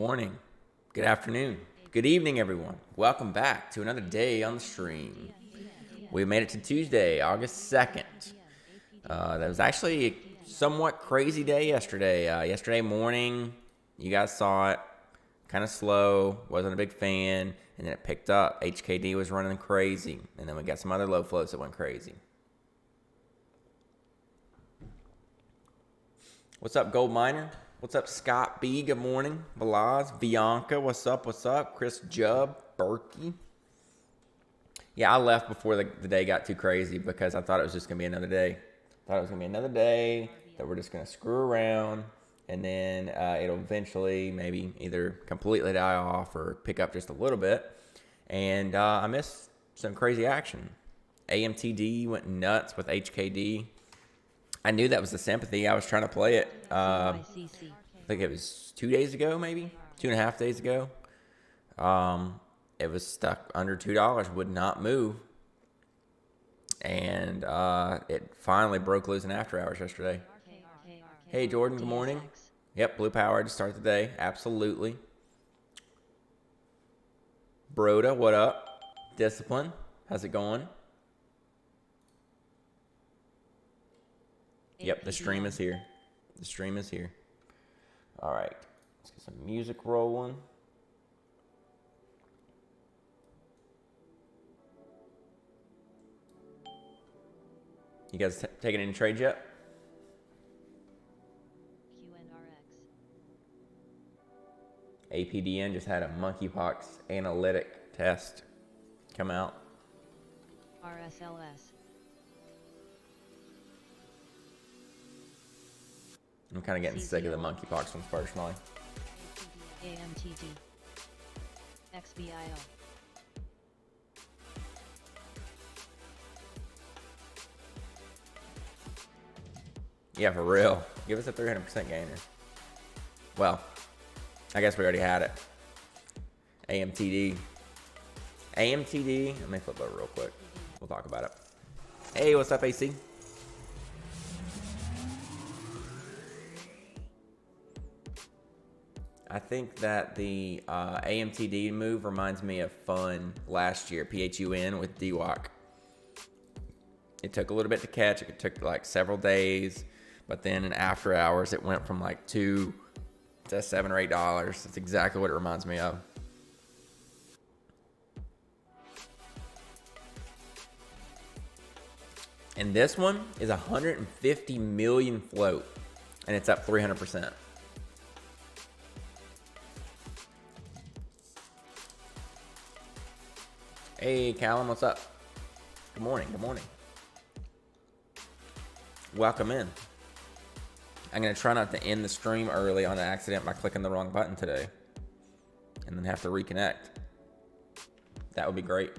morning, good afternoon, good evening, everyone. Welcome back to another day on the stream. We made it to Tuesday, August 2nd. That was actually a somewhat crazy day yesterday. Yesterday morning, you guys saw it, kind of slow, wasn't a big fan, and then it picked up. HKD was running crazy, and then we got some other low floats that went crazy. What's up, Gold Miner? What's up, Scott B? Good morning. Balaz, Bianca, what's up? What's up? Chris Jubb, Berkey. Yeah, I left before the day got too crazy because I thought it was just going to be another day. Thought it was going to be another day that we're just going to screw around, and then it'll eventually maybe either completely die off or pick up just a little bit. And I missed some crazy action. AMTD went nuts with HKD. I knew that was the sympathy. I was trying to play it. I think it was 2 days ago, maybe 2.5 days ago. It was stuck under $2, would not move, and it finally broke loose in after hours yesterday. Hey, Jordan. Good morning. Yep, blue power to start the day. Absolutely. Broda, what up? Discipline, how's it going? Yep, the stream is here. The stream is here. All right, let's get some music rolling. You guys taking any trades yet? APDN just had a monkeypox analytic test come out. RSLS. I'm kind of getting sick of the monkeypox ones personally. AMTD. XBIO. Yeah, for real. Give us a 300% gainer. Well, I guess we already had it. AMTD. AMTD. Let me flip over real quick. We'll talk about it. Hey, what's up, AC? I think that the AMTD move reminds me of fun last year, PHUN with DWAC. It took a little bit to catch. It took like several days, but then in after hours, it went from like $2 to $7 or $8. That's exactly what it reminds me of. And this one is 150 million float, and it's up 300%. Hey, Callum, what's up? Good morning, good morning. Welcome in. I'm going to try not to end the stream early on accident by clicking the wrong button today, and then have to reconnect. That would be great.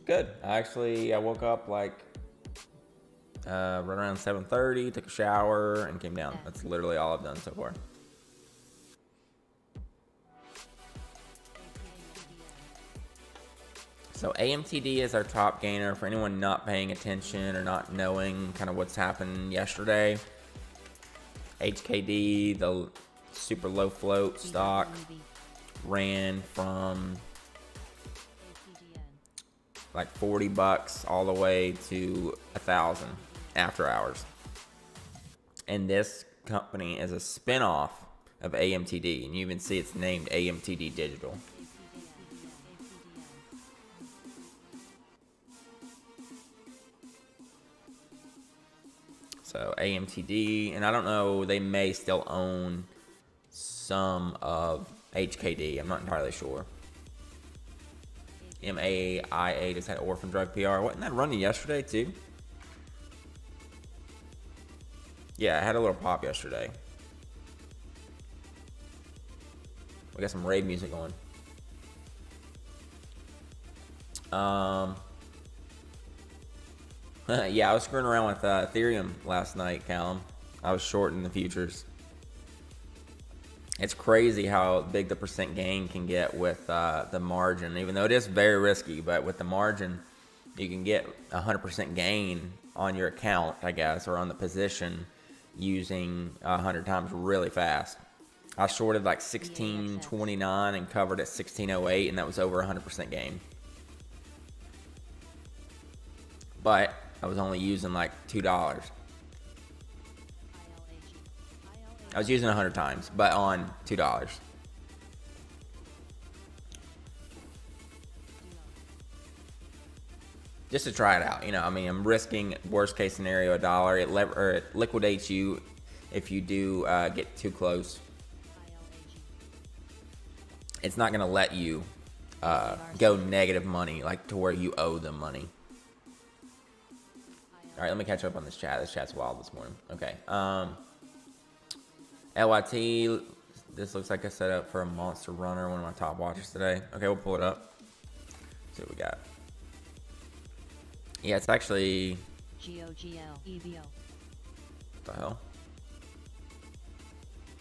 Good. I woke up like right around 7:30, took a shower, and came down. That's literally all I've done so far. So AMTD is our top gainer. For anyone not paying attention or not knowing kind of what's happened yesterday, HKD, the super low float stock, ran from like $40 all the way to $1,000 after hours. And this company is a spinoff of AMTD, and you even see it's named AMTD Digital. So AMTD, and I don't know, they may still own some of HKD. I'm not entirely sure. MAIA just had orphan drug PR. Wasn't that running yesterday too? Yeah, I had a little pop yesterday. We got some rave music going. Yeah, I was screwing around with Ethereum last night, Callum. I was shorting the futures. It's crazy how big the % gain can get with the margin, even though it is very risky. But with the margin, You can get 100% gain on your account, I guess, or on the position using 100 times really fast. I shorted like 16.29 and covered at 16.08, and that was over 100% gain. But I was only using like $2. I was using 100 times, but on $2. Just to try it out, you know. I mean, I'm risking worst case scenario $1. It liquidates you if you do get too close. It's not gonna let you go negative money, like to where you owe them money. All right, let me catch up on this chat. This chat's wild this morning. Okay. LYT. This looks like a setup for a monster runner, one of my top watches today. Okay, we'll pull it up. See what we got. Yeah, it's actually. GOGL What the hell?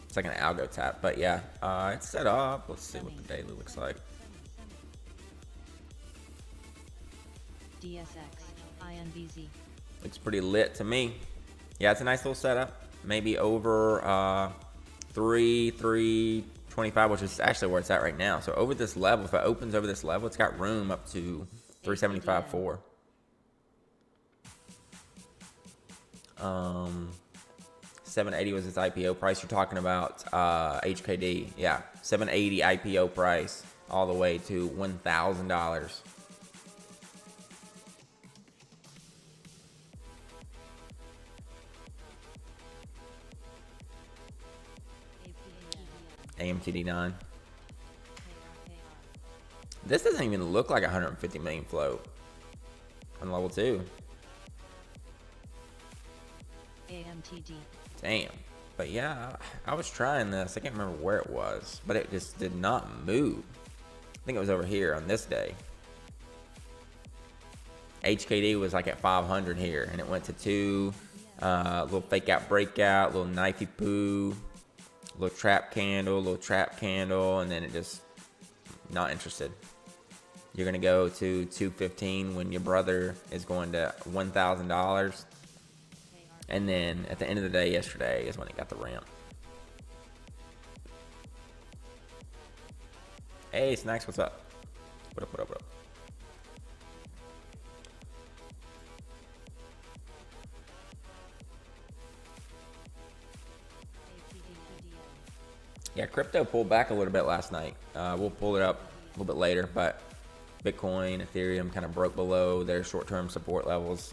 It's like an algo tap, but yeah, it's set up. Let's see what the daily looks like. DSX INVZ. Looks pretty lit to me. Yeah, it's a nice little setup. Maybe over 325, which is actually where it's at right now. So over this level, if it opens over this level, it's got room up to 375.4. 780 was its IPO price. You're talking about HKD. Yeah, 780 IPO price all the way to $1,000. AMTD9. This doesn't even look like 150 million float on level 2. AMTD. Damn. But yeah, I was trying this. I can't remember where it was, but it just did not move. I think it was over here on this day. HKD was like at 500 here, and it went to 2. Little fake out breakout, little knifey poo, little trap candle, and then it just not interested. You're gonna go to 215 when your brother is going to $1,000. And then at the end of the day yesterday is when it got the ramp. Hey, Snacks, what's up? What up, what up, what up? Yeah, crypto pulled back a little bit last night. We'll pull it up a little bit later, but Bitcoin, Ethereum kind of broke below their short-term support levels.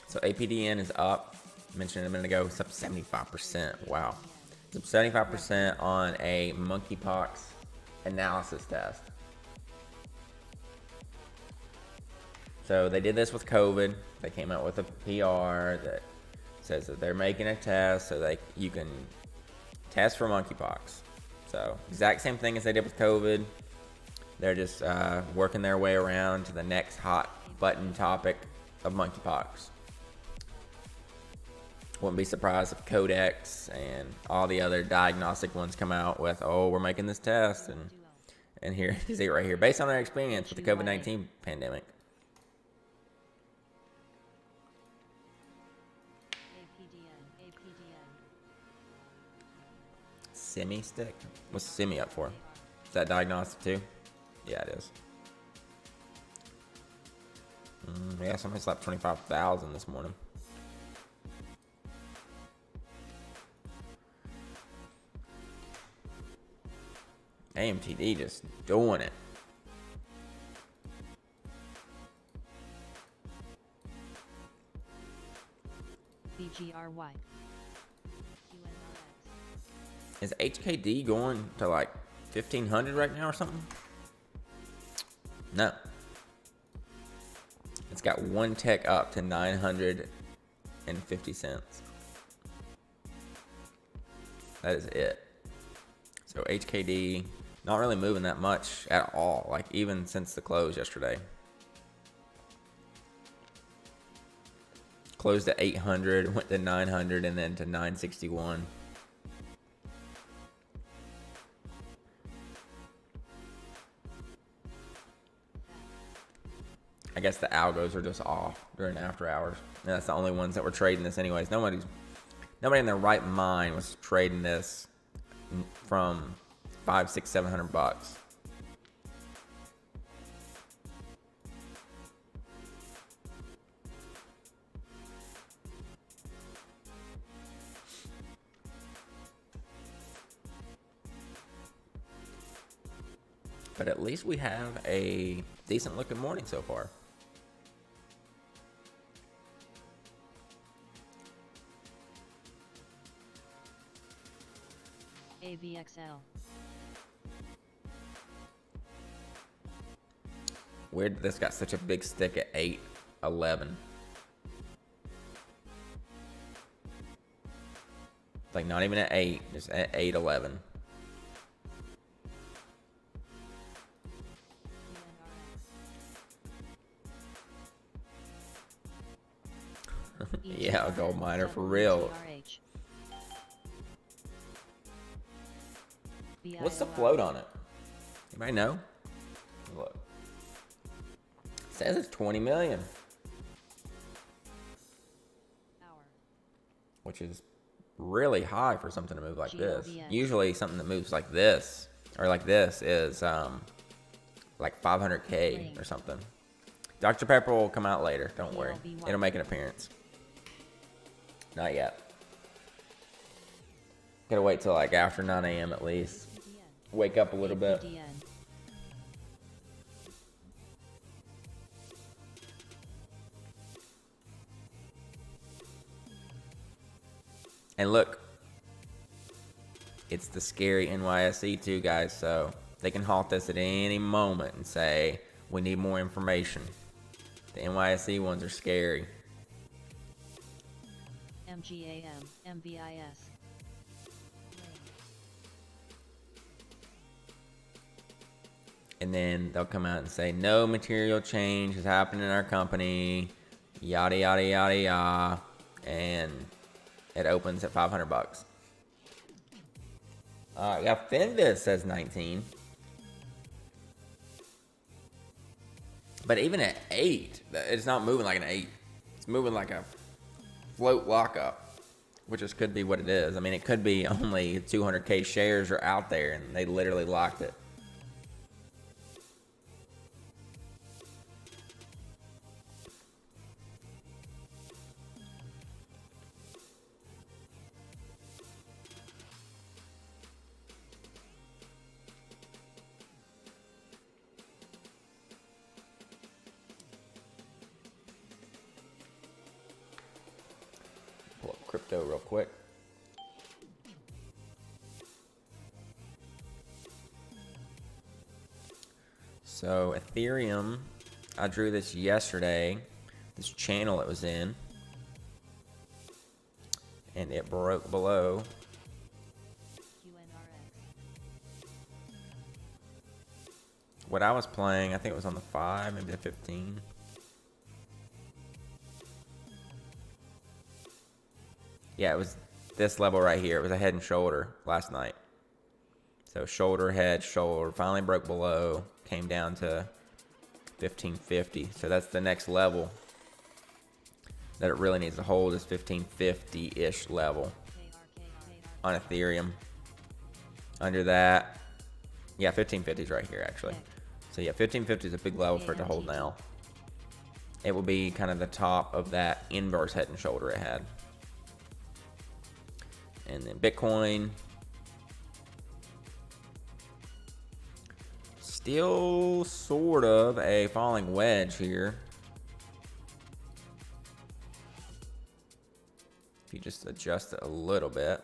So APDN is up. I mentioned it a minute ago. It's up 75%. Wow. It's up 75% on a monkeypox analysis test. So they did this with COVID. They came out with a PR that says that they're making a test so you can test for monkeypox. So exact same thing as they did with COVID. They're just working their way around to the next hot button topic of monkeypox. Wouldn't be surprised if Codex and all the other diagnostic ones come out with, oh, we're making this test, and here you see it right here, based on their experience with the COVID-19 pandemic. Semi stick? What's semi up for? Is that diagnostic too? Yeah, it is. Yeah, somebody slapped 25,000 this morning. AMTD just doing it. BGRY. Is HKD going to like 1,500 right now or something? No. It's got one tech up to 950 cents. That is it. So HKD not really moving that much at all, like even since the close yesterday. closed at 800, went to 900, and then to 961. I guess the algos are just off during after hours. And that's the only ones that were trading this anyways. Nobody in their right mind was trading this from 500, 600, 700 bucks. But at least we have a decent looking morning so far. AVXL. Weird that this got such a big stick at 8.11. It's like not even at 8, just at 8.11. Yeah, a gold miner for real. What's the float on it? Anybody know? Look. It says it's 20 million. Which is really high for something to move like this. Usually something that moves like this or like this is like 500K or something. Dr. Pepper will come out later. Don't worry. It'll make an appearance. Not yet. Gotta wait till like after 9 a.m. at least. Wake up a little bit. And look, it's the scary NYSE too, guys. So they can halt this at any moment and say, we need more information. The NYSE ones are scary. MGAM, MVIS. And then they'll come out and say, no material change has happened in our company, yada, yada, yada, yada. And it opens at 500 bucks. Yeah, Finviz says 19. But even at 8, it's not moving like an 8. It's moving like a float lockup, which just could be what it is. I mean, it could be only 200K shares are out there and they literally locked it. Pull up crypto real quick. So Ethereum, I drew this yesterday, this channel it was in, and it broke below. What I was playing, I think it was on the 5, maybe the 15. Yeah, it was this level right here. It was a head and shoulder last night. So shoulder, head, shoulder, finally broke below, came down to 1550. So that's the next level that it really needs to hold, is 1550-ish level on Ethereum. Under that, yeah, 1550 is right here actually. So yeah, 1550 is a big level for it to hold now. It will be kind of the top of that inverse head and shoulder it had. And then Bitcoin, still sort of a falling wedge here. If you just adjust it a little bit.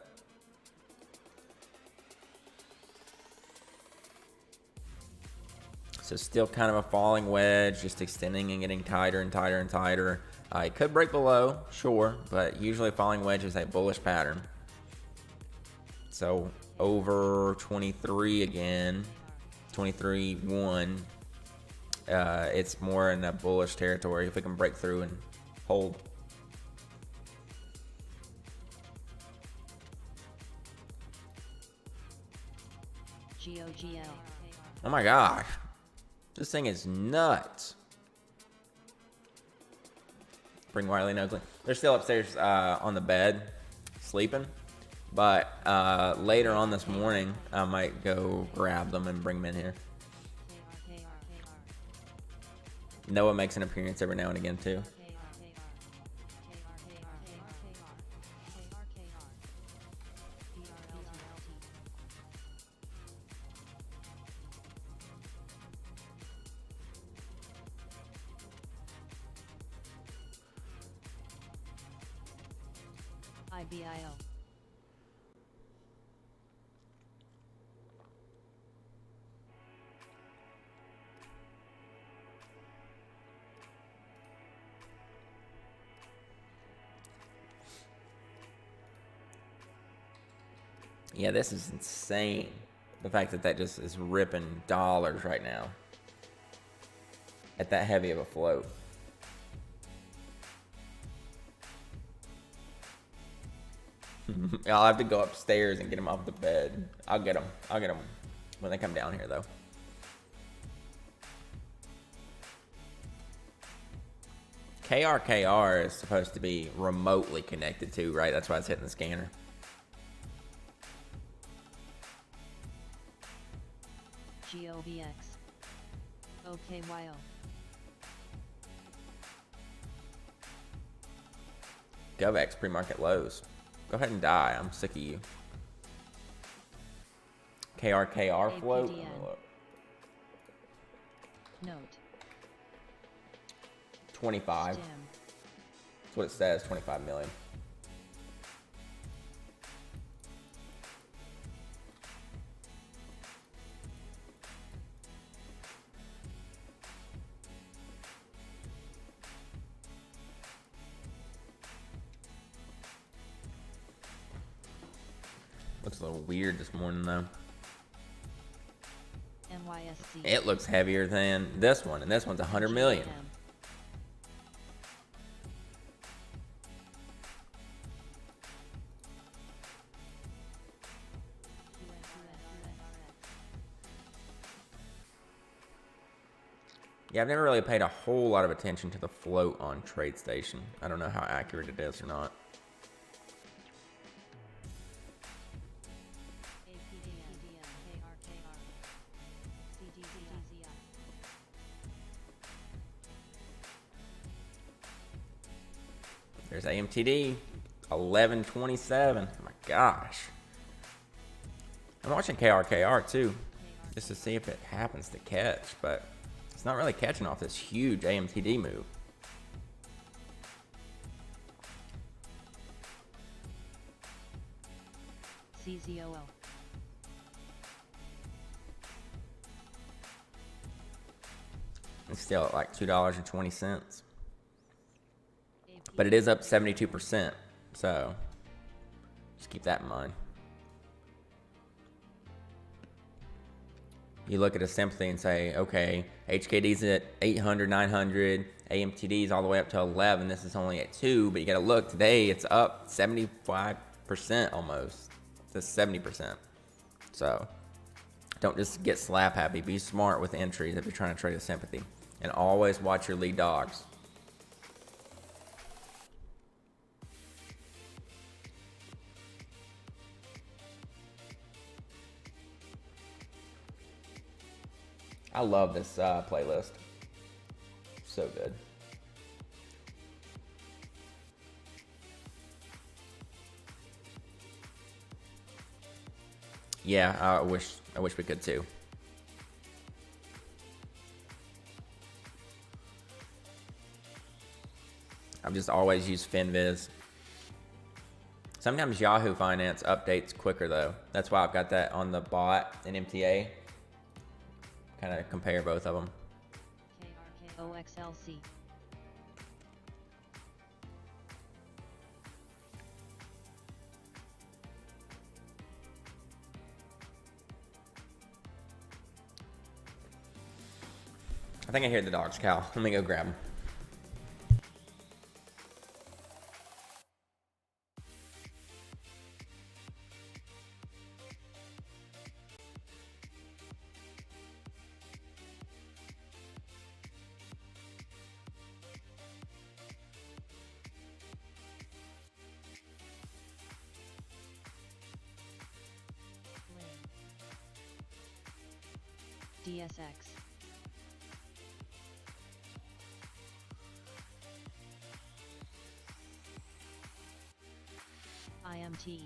So still kind of a falling wedge, just extending and getting tighter and tighter and tighter. It could break below, sure, but usually a falling wedge is a bullish pattern. So over 23 again, 23.1, it's more in a bullish territory if we can break through and hold. GOGL. Oh my gosh. This thing is nuts. Bring Wiley and Oakley. They're still upstairs on the bed, sleeping. But later on this morning, I might go grab them and bring them in here. Noah makes an appearance every now and again, too. IBIO. Yeah, this is insane. The fact that that just is ripping dollars right now. At that heavy of a float. I'll have to go upstairs and get them off the bed. I'll get them. I'll get them when they come down here, though. KRKR is supposed to be remotely connected to, right? That's why it's hitting the scanner. GOVX. OKYO. GovX pre-market lows. Go ahead and die. I'm sick of you. KRKR float. APDN. Note. 25. Stim. That's what it says. 25 million. Looks a little weird this morning, though. NYSC. It looks heavier than this one, and this one's 100 million. GM. Yeah, I've never really paid a whole lot of attention to the float on TradeStation. I don't know how accurate it is or not. There's AMTD, 1127. Oh my gosh. I'm watching KRKR too, just to see if it happens to catch, but it's not really catching off this huge AMTD move. CZOO. It's still at like $2.20. But it is up 72%, so just keep that in mind. You look at it simply and say, okay, HKD's at 800, 900, AMTD's all the way up to 11. This is only at 2, but you got to look. Today, it's up 75% almost to 70%. So don't just get slap happy. Be smart with entries if you're trying to trade a sympathy. And always watch your lead dogs. I love this playlist. So good. Yeah, I wish we could too. I've just always used FinViz. Sometimes Yahoo Finance updates quicker though. That's why I've got that on the bot and MTA. Kind of compare both of them. OXLC. I think I hear the dogs, Cal. Let me go grab them. DSX. IMT.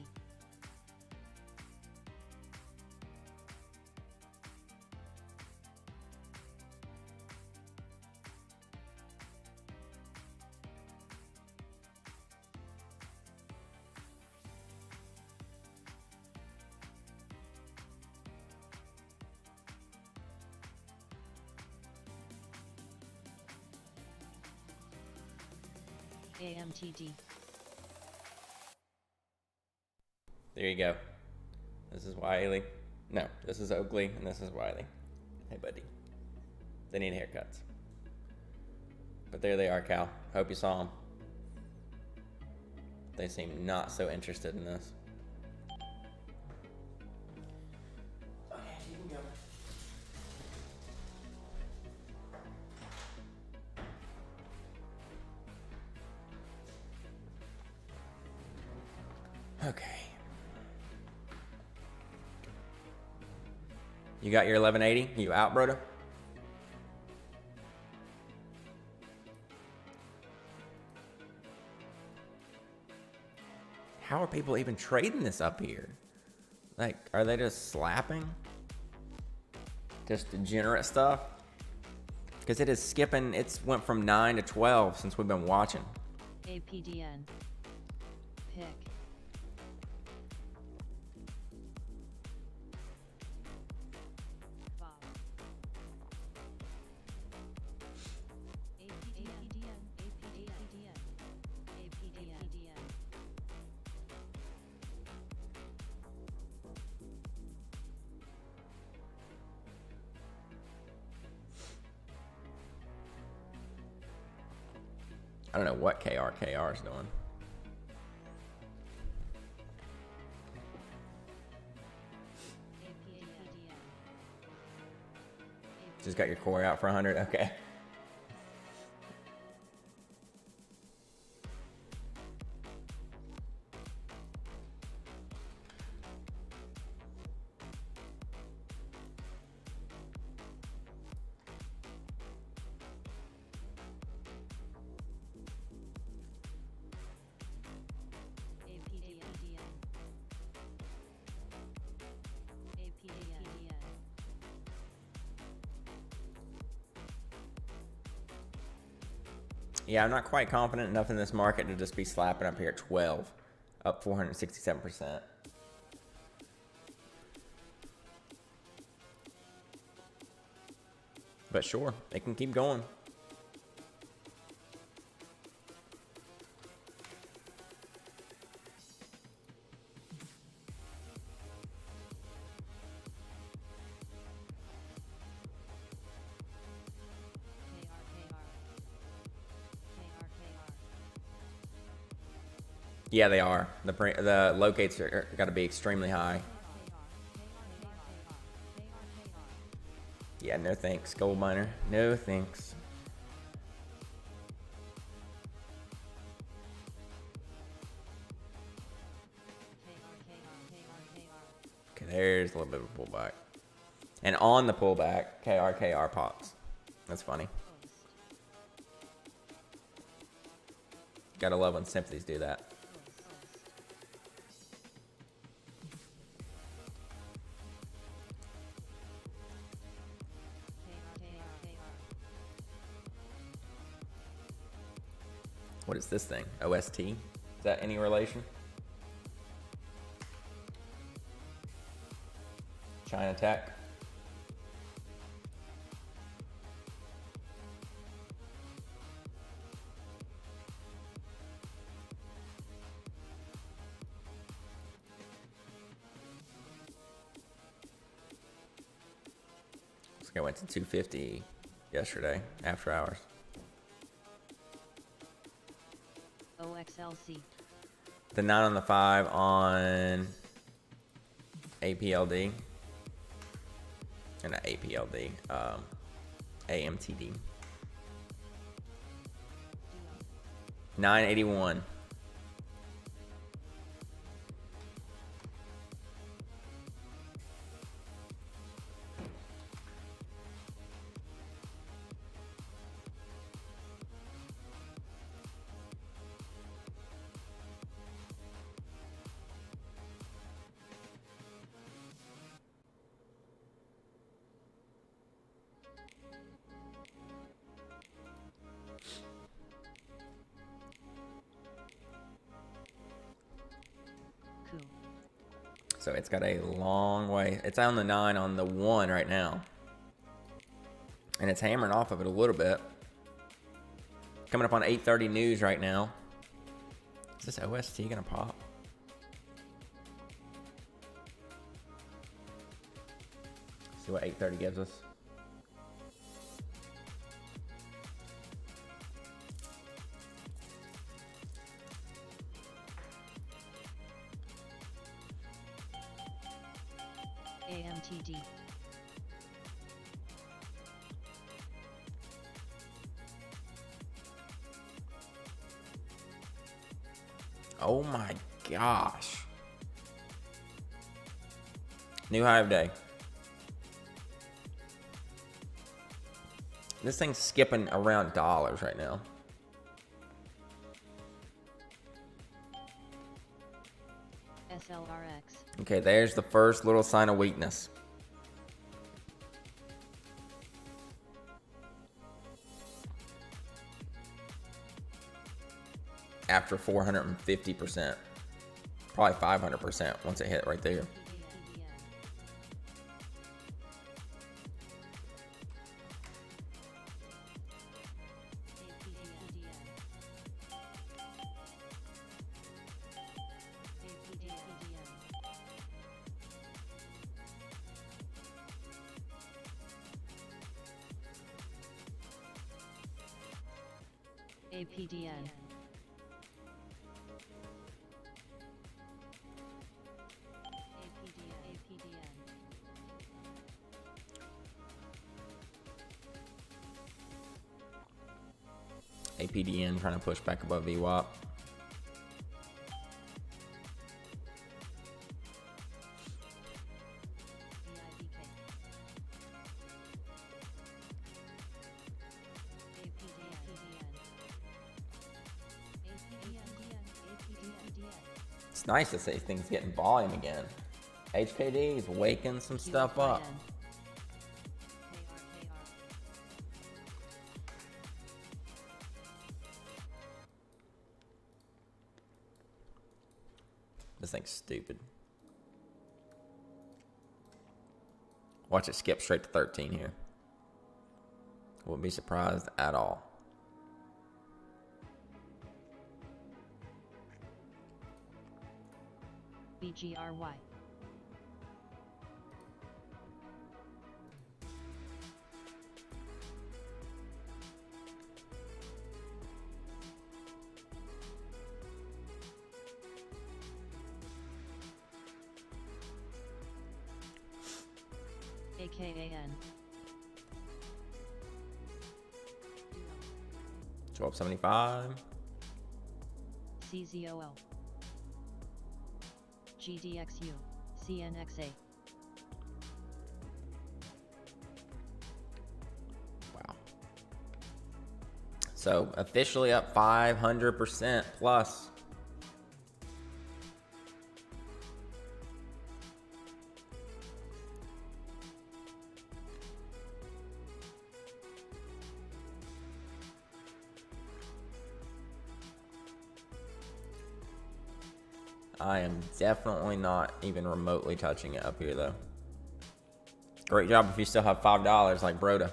AMTD. There you go. This is Wiley. No, this is Oakley, and this is Wiley. Hey, buddy. They need haircuts. But there they are, Cal. Hope you saw them. They seem not so interested in this. Okay, you can go. Okay. You got your 1180? You out, brother? How are people even trading this up here? Like, are they just slapping? Just degenerate stuff? Because it is skipping, it's went from 9 to 12 since we've been watching. APDN. Pick. Bob. APDN. APDN. APDN. I don't know what KRKR is doing. Just got your core out for 100? Okay. Yeah, I'm not quite confident enough in this market to just be slapping up here at 12, up 467%. But sure, it can keep going. Yeah, they are. The locates are got to be extremely high. Yeah, no thanks, gold miner. No thanks. Okay, there's a little bit of a pullback. And on the pullback, KRKR pops. That's funny. Gotta love when sympathies do that. What is this thing? OST? Is that any relation? China Tech? This guy went to 250 yesterday, after hours. OXLC. The 9 on the 5 on APLD. Or not APLD. AMTD. 981. so it's got a long way. It's on the 9 on the 1 right now. And it's hammering off of it a little bit. Coming up on 8:30 news right now. Is this OST gonna pop? See what 8:30 gives us. AMTD. Oh my gosh. New high of day. This thing's skipping around dollars right now. SLRX. Okay, there's the first little sign of weakness. After 450%. Probably 500% once it hit right there. APDN. APDN trying to push back above VWAP. It's nice to see things getting volume again. HKD is waking some stuff up. This thing's stupid. Watch it skip straight to 13 here. Wouldn't be surprised at all. BGRY. AKAN. 1275. CZOL. GDXU. CNXA. Wow. So officially up 500% plus. I am definitely not even remotely touching it up here, though. Great job if you still have $5 like Broda.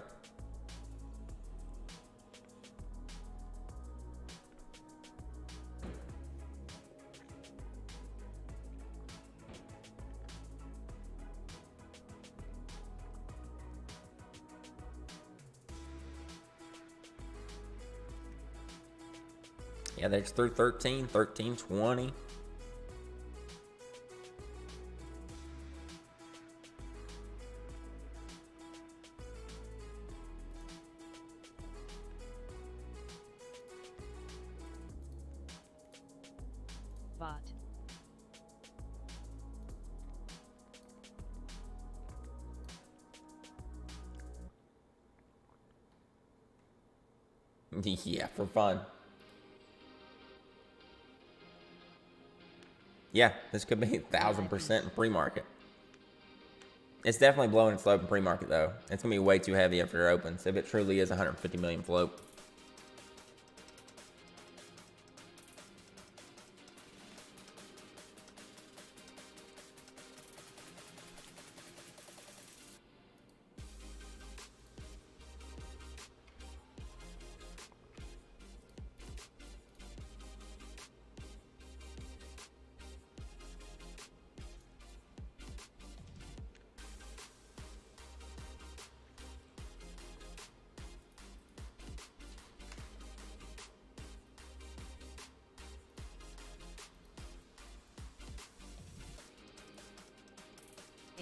Yeah, there's through 13, 13, 20. Bot. Yeah, for fun. Yeah, this could be 1,000% in pre-market. It's definitely blowing its load in pre-market, though. It's going to be way too heavy after it opens, if it truly is 150 million float.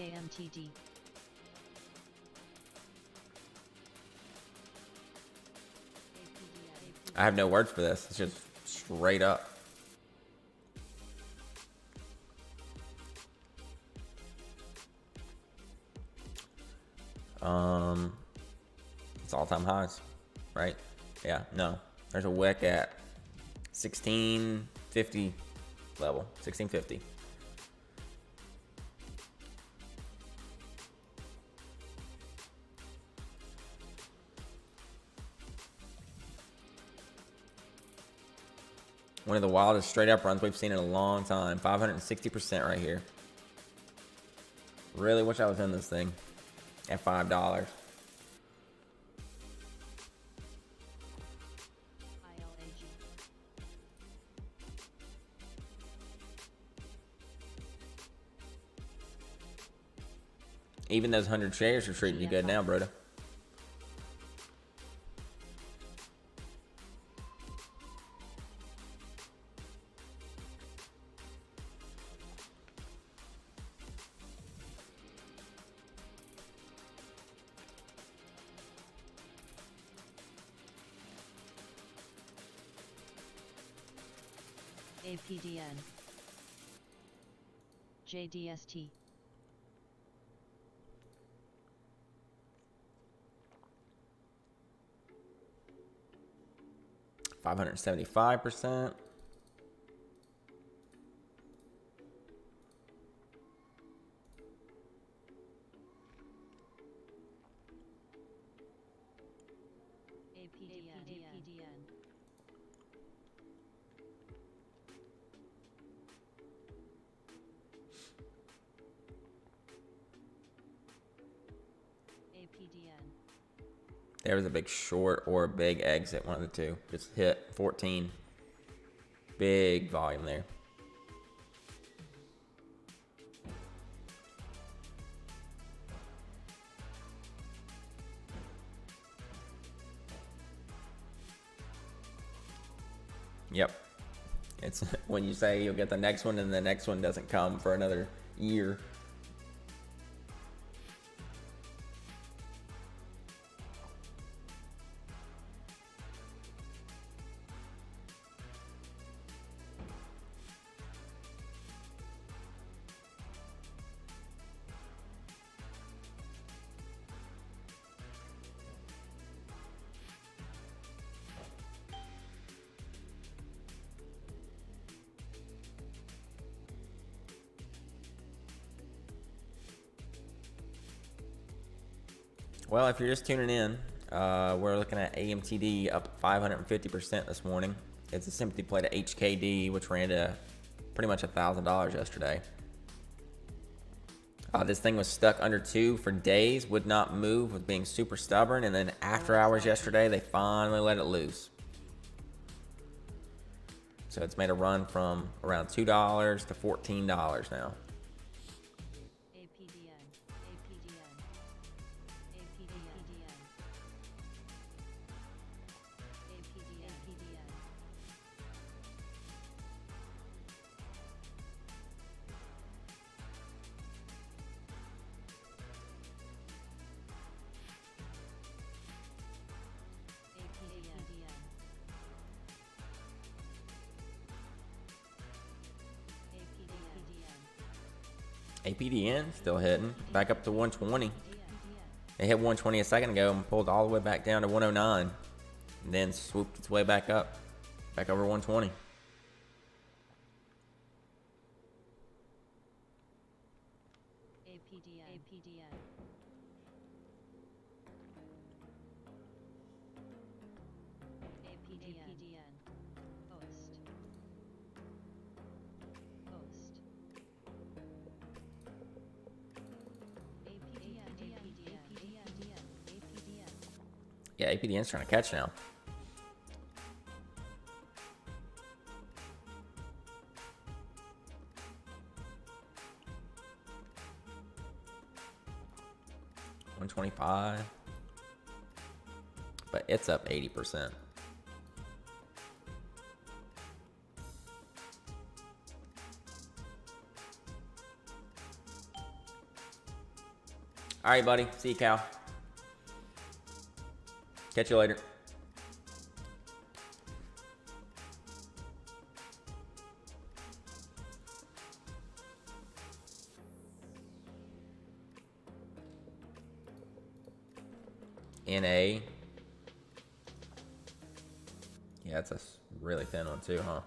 AMTD. I have no words for this. It's just straight up. It's all-time highs, right? Yeah, no. There's a wick at 1650 level, 1650. One of the wildest straight up runs we've seen in a long time. 560% right here. Really wish I was in this thing at $5. ILAG. Even those 100 shares are treating you good now, Broda. APDN. JDST. $575%. APDN. APDN. There was a big short or a big exit, one of the two. Just hit 14. Big volume there. Yep. It's when you say you'll get the next one and the next one doesn't come for another year. Well, if you're just tuning in, we're looking at AMTD up 550% this morning. It's a sympathy play to HKD, which ran to pretty much $1,000 yesterday. This thing was stuck under 2 for days, would not move, was being super stubborn, and then after hours yesterday, they finally let it loose. So it's made a run from around $2 to $14 now. APDN still hitting, back up to 120. It hit 120 a second ago and pulled all the way back down to 109, and then swooped its way back up, back over 120. Yeah, APDN's trying to catch now. $125, but it's up 80%. All right, buddy. See you, Cal. Catch you later. NA. Yeah, it's a really thin one too, huh?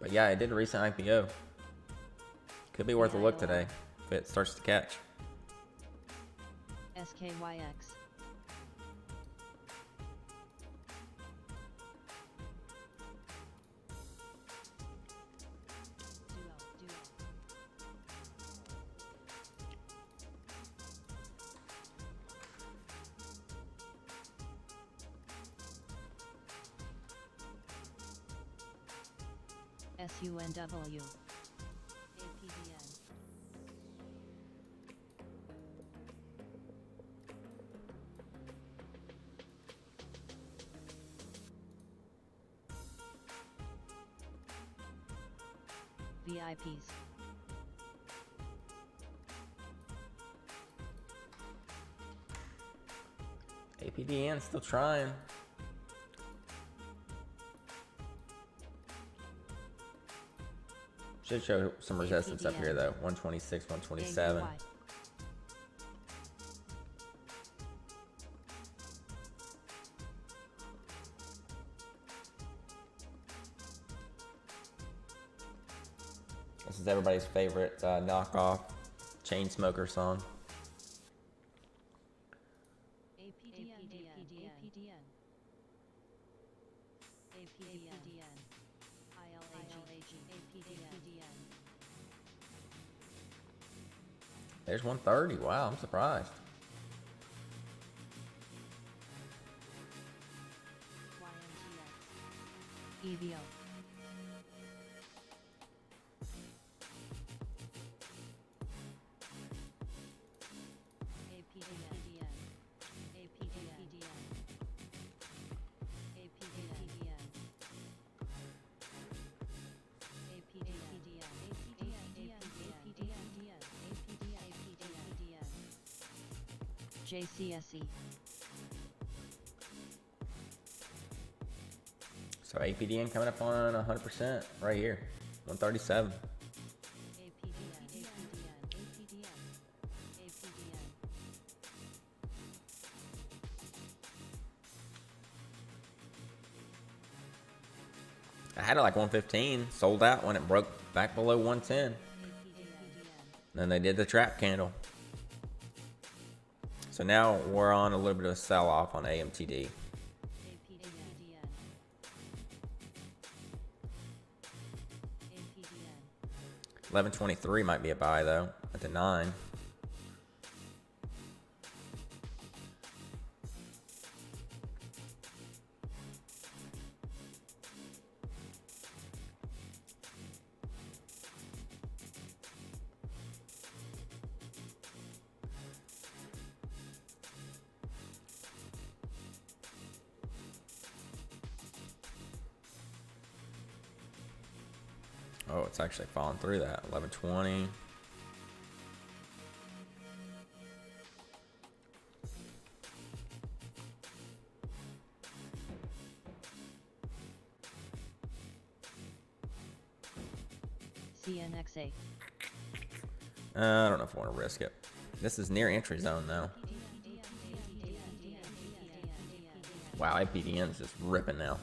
But yeah, it did a recent IPO. Could be worth a look today if it starts to catch. SKYX. SUNW. APDN. VIPs. APDN still trying. Should show some resistance up here though. 126, 127. AUY. This is everybody's favorite knockoff chain smoker song. APDN. APDN. APDN. ILAG. APDN. There's 130. Wow, I'm surprised. YMTX. EVO. APDN. APDN. JCSE. So APDN coming up on 100% right here. 137. I had it like 115, sold out when it broke back below 110. Then they did the trap candle. So now we're on a little bit of a sell-off on AMTD. 1123 might be a buy though at the 9. Oh, it's actually falling through that. 1120. CNXA. I don't know if I want to risk it. This is near entry zone though. Wow, APDN is just ripping now.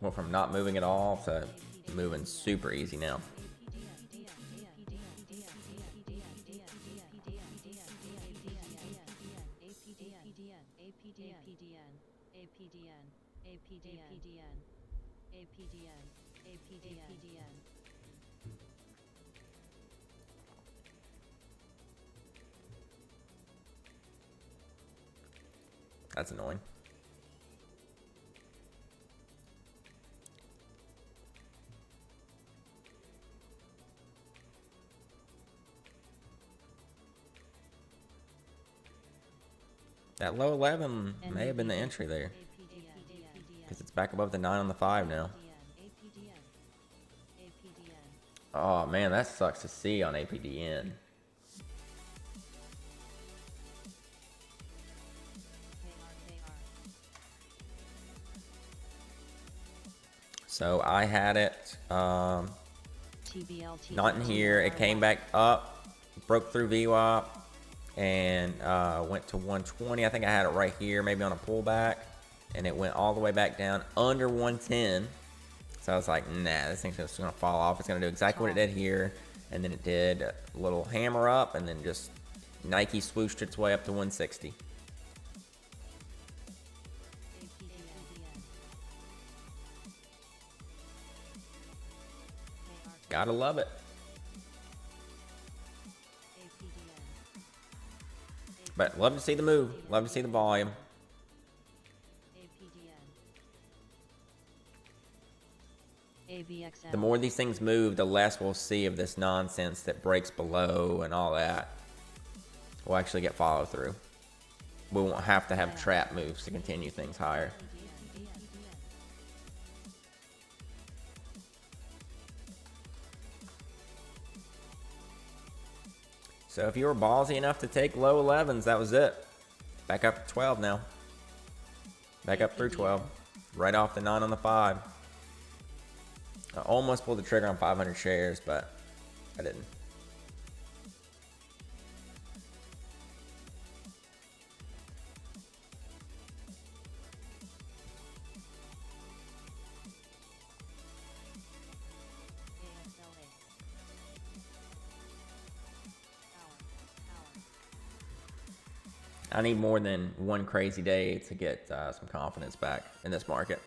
Went from not moving at all to moving super easy now. That's annoying. That low 11 may have been the entry there. Because it's back above the 9 on the 5 now. Oh, man, that sucks to see on APDN. So I had it not in here. It came back up, broke through VWAP, and went to 120. I think I had it right here, maybe on a pullback, and it went all the way back down under 110. So I was like, nah, this thing's just gonna fall off. It's gonna do exactly what it did here, and then it did a little hammer up, and then just Nike swooshed its way up to 160. Gotta love it. But love to see the move. Love to see the volume. The more these things move, the less we'll see of this nonsense that breaks below and all that. We'll actually get follow through. We won't have to have trap moves to continue things higher. So if you were ballsy enough to take low 11s, that was it. Back up to 12 now. Back up through 12. Right off the 9 on the 5. I almost pulled the trigger on 500 shares, but I didn't. I need more than one crazy day to get some confidence back in this market.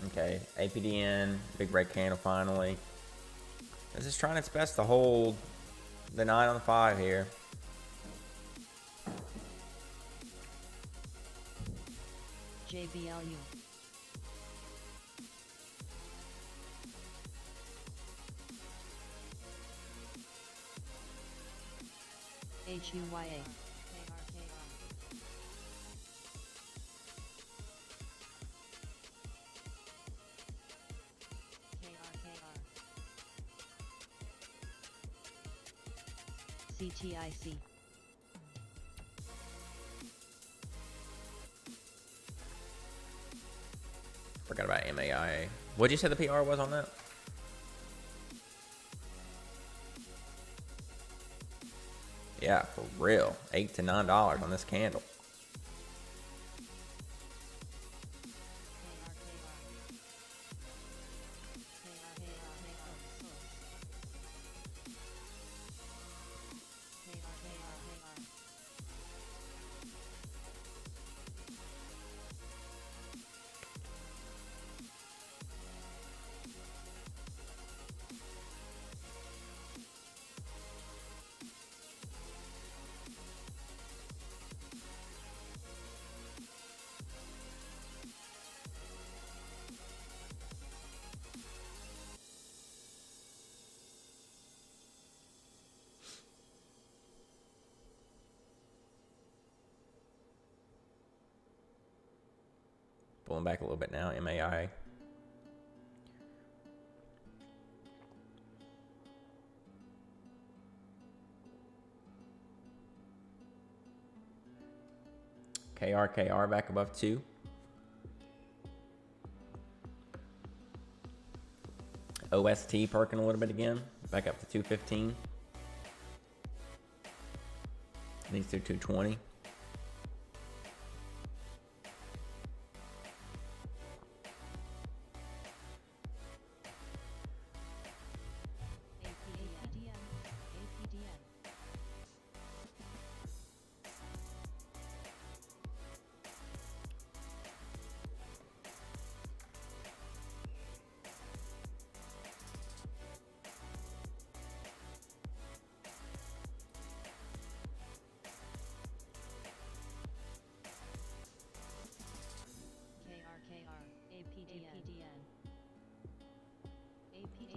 Okay, APDN, big break candle finally. This is trying its best to hold the 9 on the 5 here. JBLU. HUYA. CTIC. Forgot about MAIA. What'd you say the PR was on that? Yeah, for real. $8 to $9 on this candle. Pulling back a little bit now, MAIA. KR back above 2. OST perking a little bit again. Back up to 215. Needs through 220.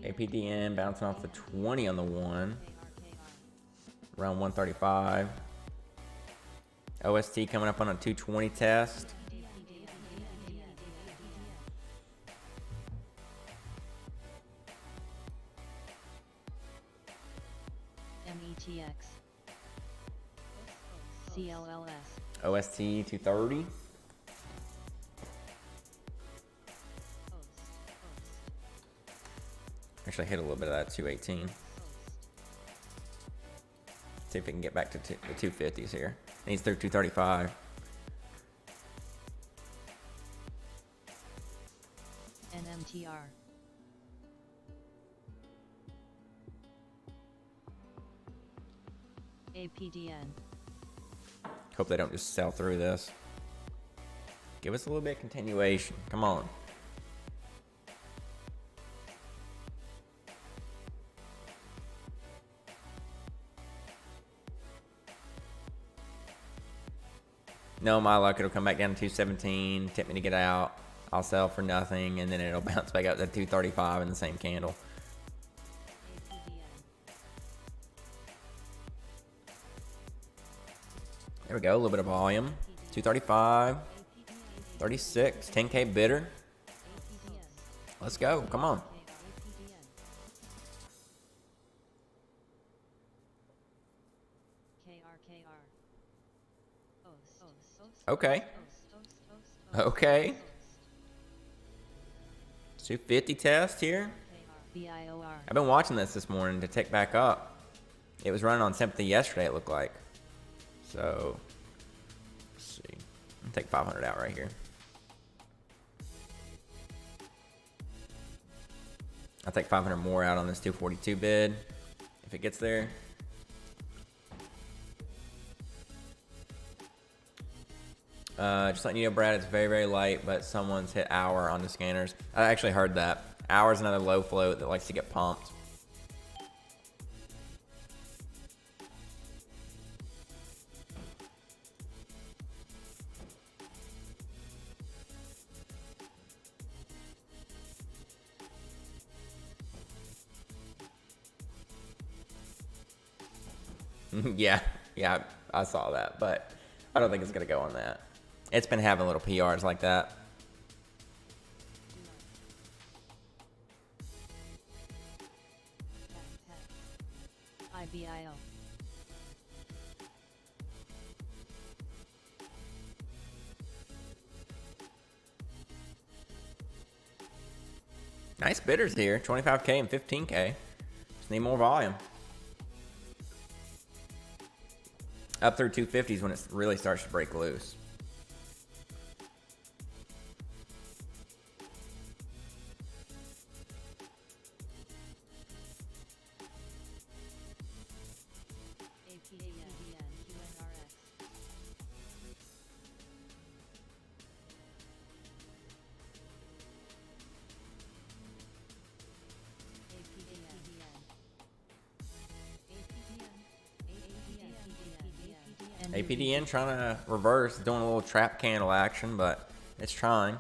APDN bouncing off the 20 on the 1. Around 135. OST coming up on a 220 test. METX. CLLS. OST 230. Actually hit a little bit of that 218. See if we can get back to the 250s here. Needs through 235. NMTR. APDN. Hope they don't just sell through this. Give us a little bit of continuation. Come on. No, my luck, it'll come back down to 217, tip me to get out. I'll sell for nothing, and then it'll bounce back up to 235 in the same candle. There we go, a little bit of volume. 235, 36, 10K bidder. Let's go, come on. Okay. Okay. 250 test here. I've been watching this morning to tick back up. It was running on sympathy yesterday, it looked like. So, let's see. I'll take 500 out right here. I'll take 500 more out on this 242 bid if it gets there. Just letting you know, Brad, it's very, very light, but someone's hit hour on the scanners. I actually heard that. Hour's another low float that likes to get pumped. yeah, I saw that, but I don't think it's going to go on that. It's been having little PRs like that. IBIO. Nice bidders here, 25K and 15K. Just need more volume. Up through 250s when it really starts to break loose. APDN trying to reverse, doing a little trap candle action, but it's trying.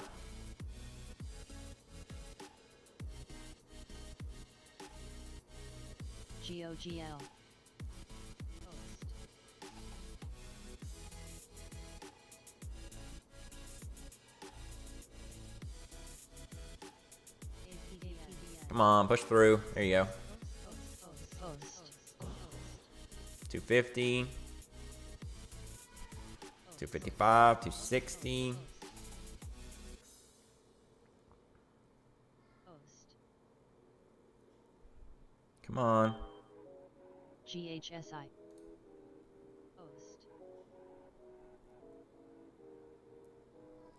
GOGL. Come on, push through. There you go. 250. 255, 260. Come on. GHSI. Host.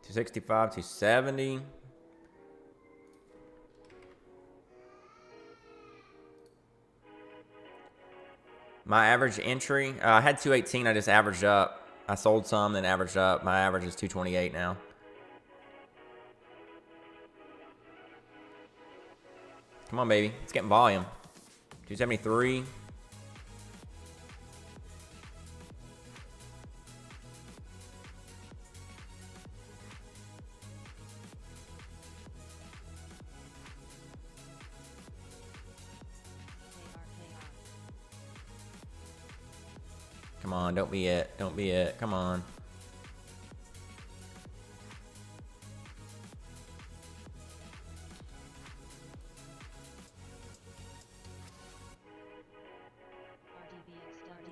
265, 270. My average entry, I had 218. I just averaged up. I sold some, then averaged up. My average is 228 now. Come on, baby. It's getting volume. 273. Come on, don't be it. Don't be it. Come on.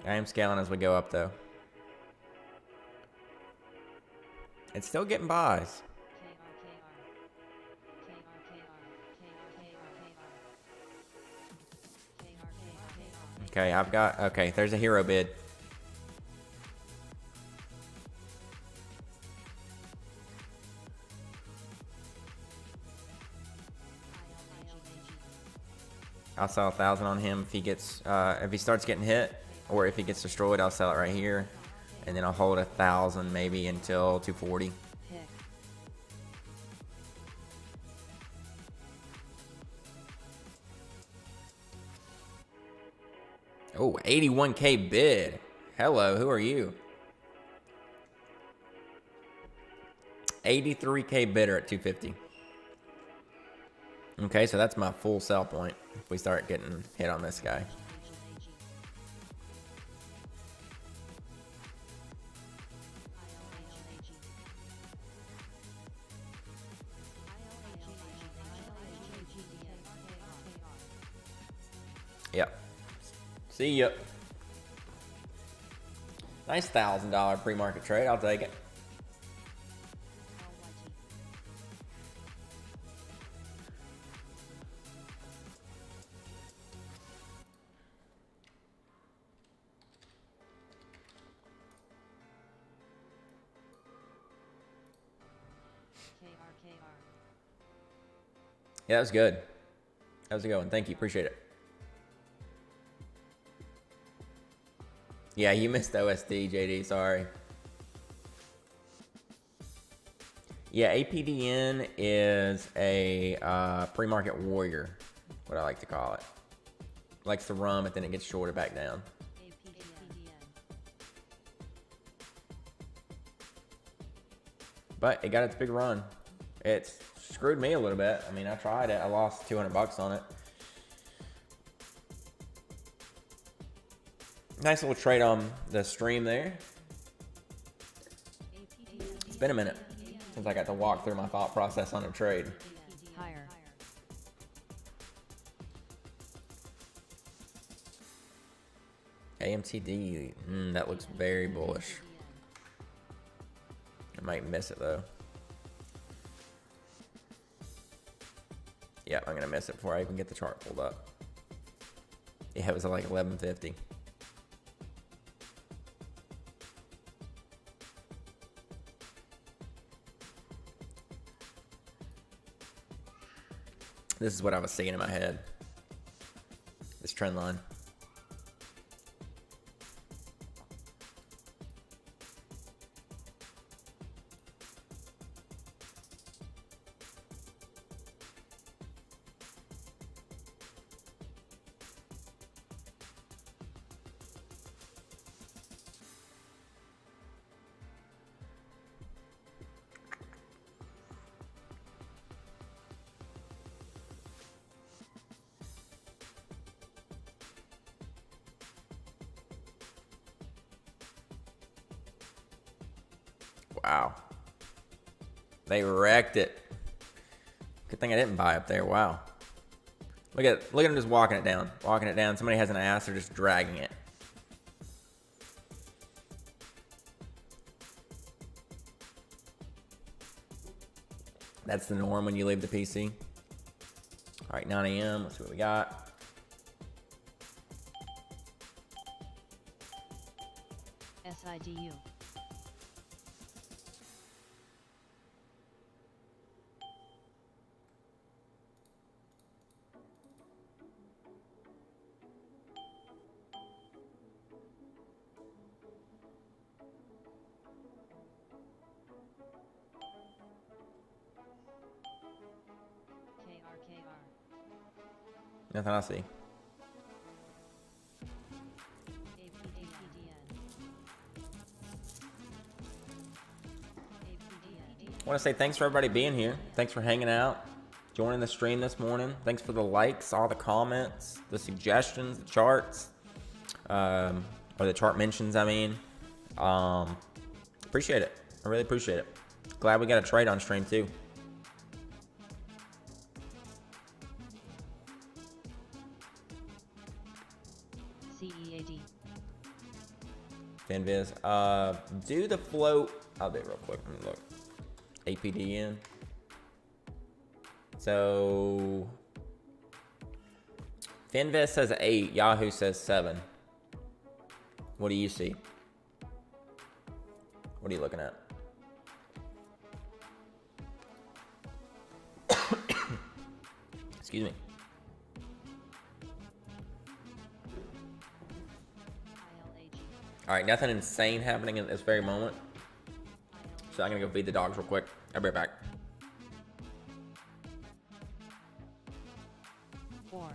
I am scaling as we go up, though. It's still getting buys. Okay, I've got... Okay, there's a hero bid. I'll sell 1,000 on him if he gets... if he starts getting hit, or if he gets destroyed, I'll sell it right here. And then I'll hold 1,000 maybe until 240. Oh, 81K bid. Hello, who are you? 83K bidder at 250. Okay, so that's my full sell point if we start getting hit on this guy. Yep. See ya. Nice $1,000 pre-market trade. I'll take it. Yeah, that was good. That was a good one. Thank you. Appreciate it. Yeah, you missed OSD, JD. Sorry. Yeah, APDN is a pre-market warrior, what I like to call it. Likes to run, but then it gets shorted back down. But it got its big run. It's screwed me a little bit. I mean, I tried it. I lost 200 bucks on it. Nice little trade on the stream there. It's been a minute since I got to walk through my thought process on a trade. AMTD, that looks very bullish. I might miss it though. Yeah, I'm gonna miss it before I even get the chart pulled up. Yeah, it was at like 1150. This is what I was seeing in my head. This trend line. Wow. They wrecked it. Good thing I didn't buy up there. Wow. Look at them just walking it down. Walking it down. Somebody has an ass, they're just dragging it. That's the norm when you leave the PC. All right, 9 a.m. Let's see what we got. SIDU. KRKR. Nothing I see. I want to say thanks for everybody being here. Thanks for hanging out, joining the stream this morning. Thanks for the likes, all the comments, the suggestions, the charts, or the chart mentions, I mean. Appreciate it. I really appreciate it. Glad we got a trade on stream too. CEAD. FinViz. Do the float. I'll do it real quick. Let me look. APDN. So FinViz says 8. Yahoo says 7. What do you see? What are you looking at? Excuse me. All right, nothing insane happening at this very moment. So I'm gonna go feed the dogs real quick. I'll be right back. 4.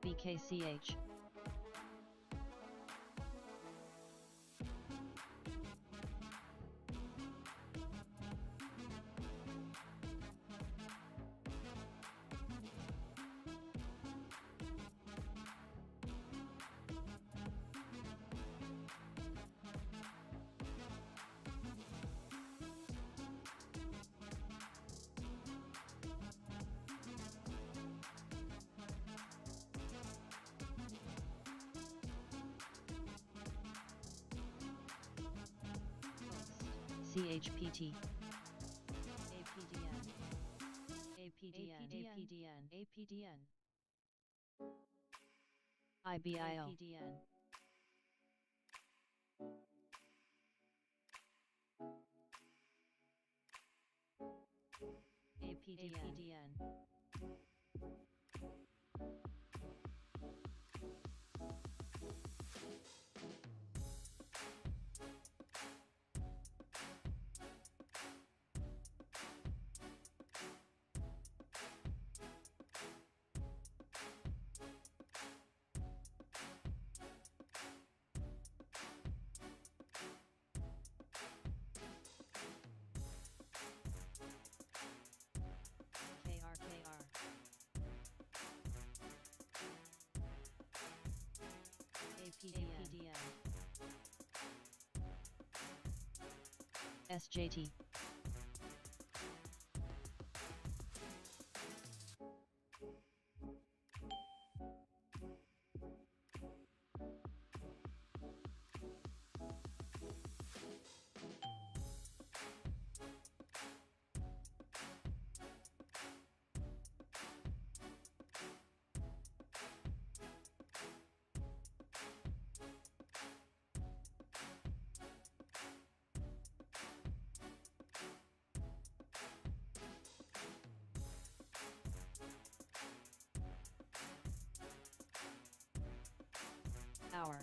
BKCH. CHPT. APDN. APDN. APDN. APDN. IBIO. APDN. APDN. APDN. SJT. Hour.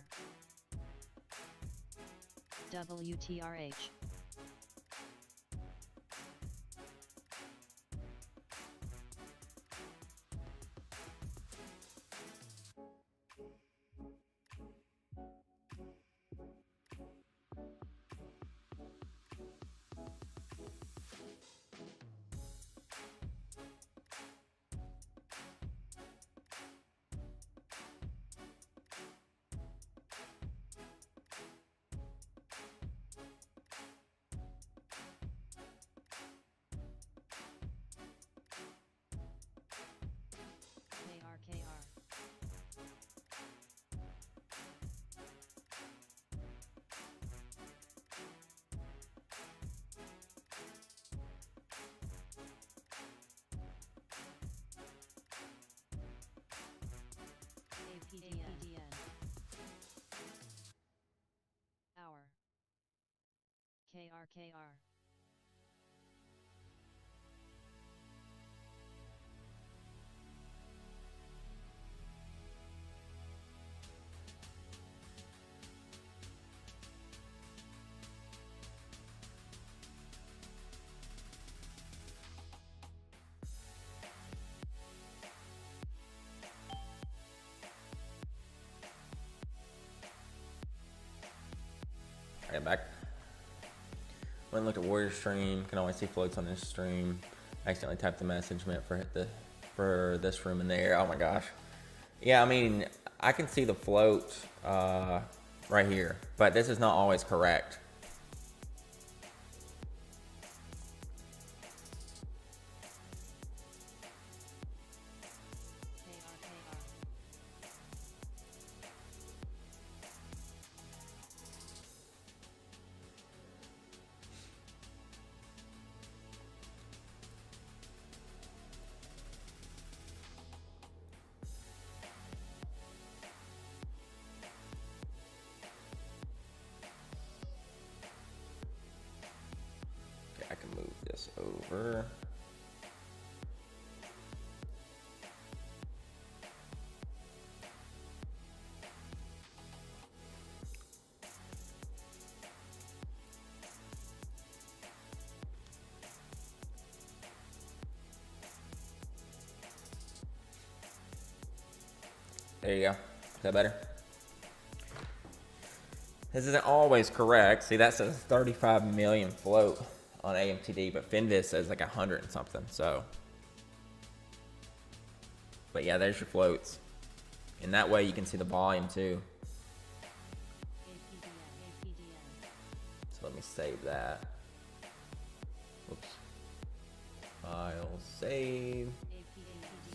WTRH. KR. I got back. Went and looked at Warrior stream. Can always see floats on this stream. Accidentally typed the message meant for this room in there. Oh my gosh. Yeah, I mean, I can see the float right here, but this is not always correct. I can move this over. There you go. Is that better? This isn't always correct. See, that says 35 million float on AMTD, but Finviz says like 100 and something. So, but yeah, there's your floats. And that way you can see the volume too. So let me save that. Whoops. File, save.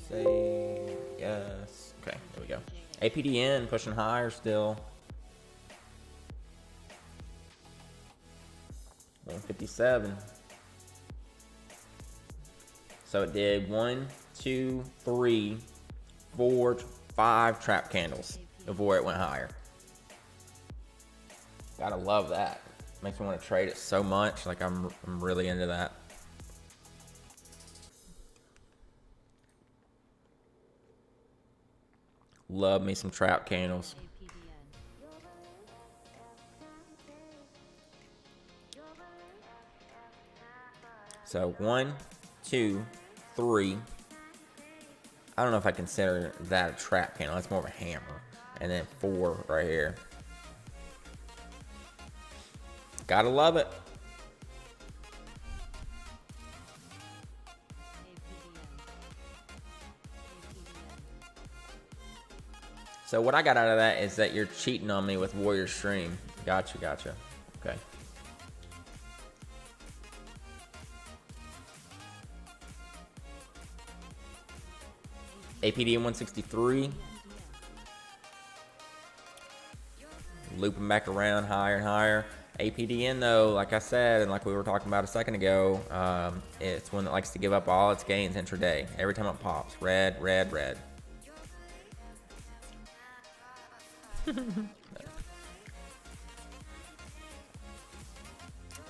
Save. Yes. Okay, there we go. APDN pushing higher still. 157. So it did 1, 2, 3, 4, 5 trap candles before it went higher. Gotta love that. Makes me want to trade it so much. Like I'm really into that. Love me some trap candles. So 1, 2, 3. I don't know if I consider that a trap candle. That's more of a hammer. And then 4 right here. Gotta love it. So what I got out of that is that you're cheating on me with Warrior Stream. Gotcha. Okay. APD 163. Looping back around higher and higher. APDN though, like I said, and like we were talking about a second ago, it's one that likes to give up all its gains intraday. Every time it pops, red.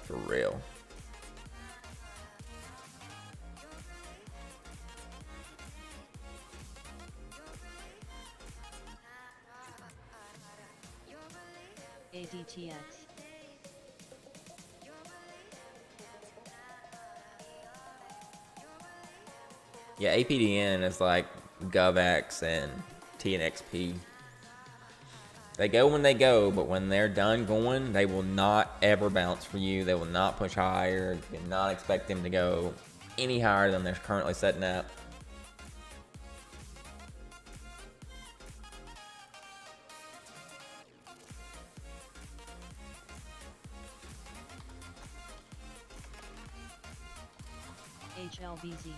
For real. ADTX. Yeah, APDN is like GovX and TNXP. They go when they go, but when they're done going, they will not ever bounce for you. They will not push higher. You cannot expect them to go any higher than they're currently setting at. HLBZ.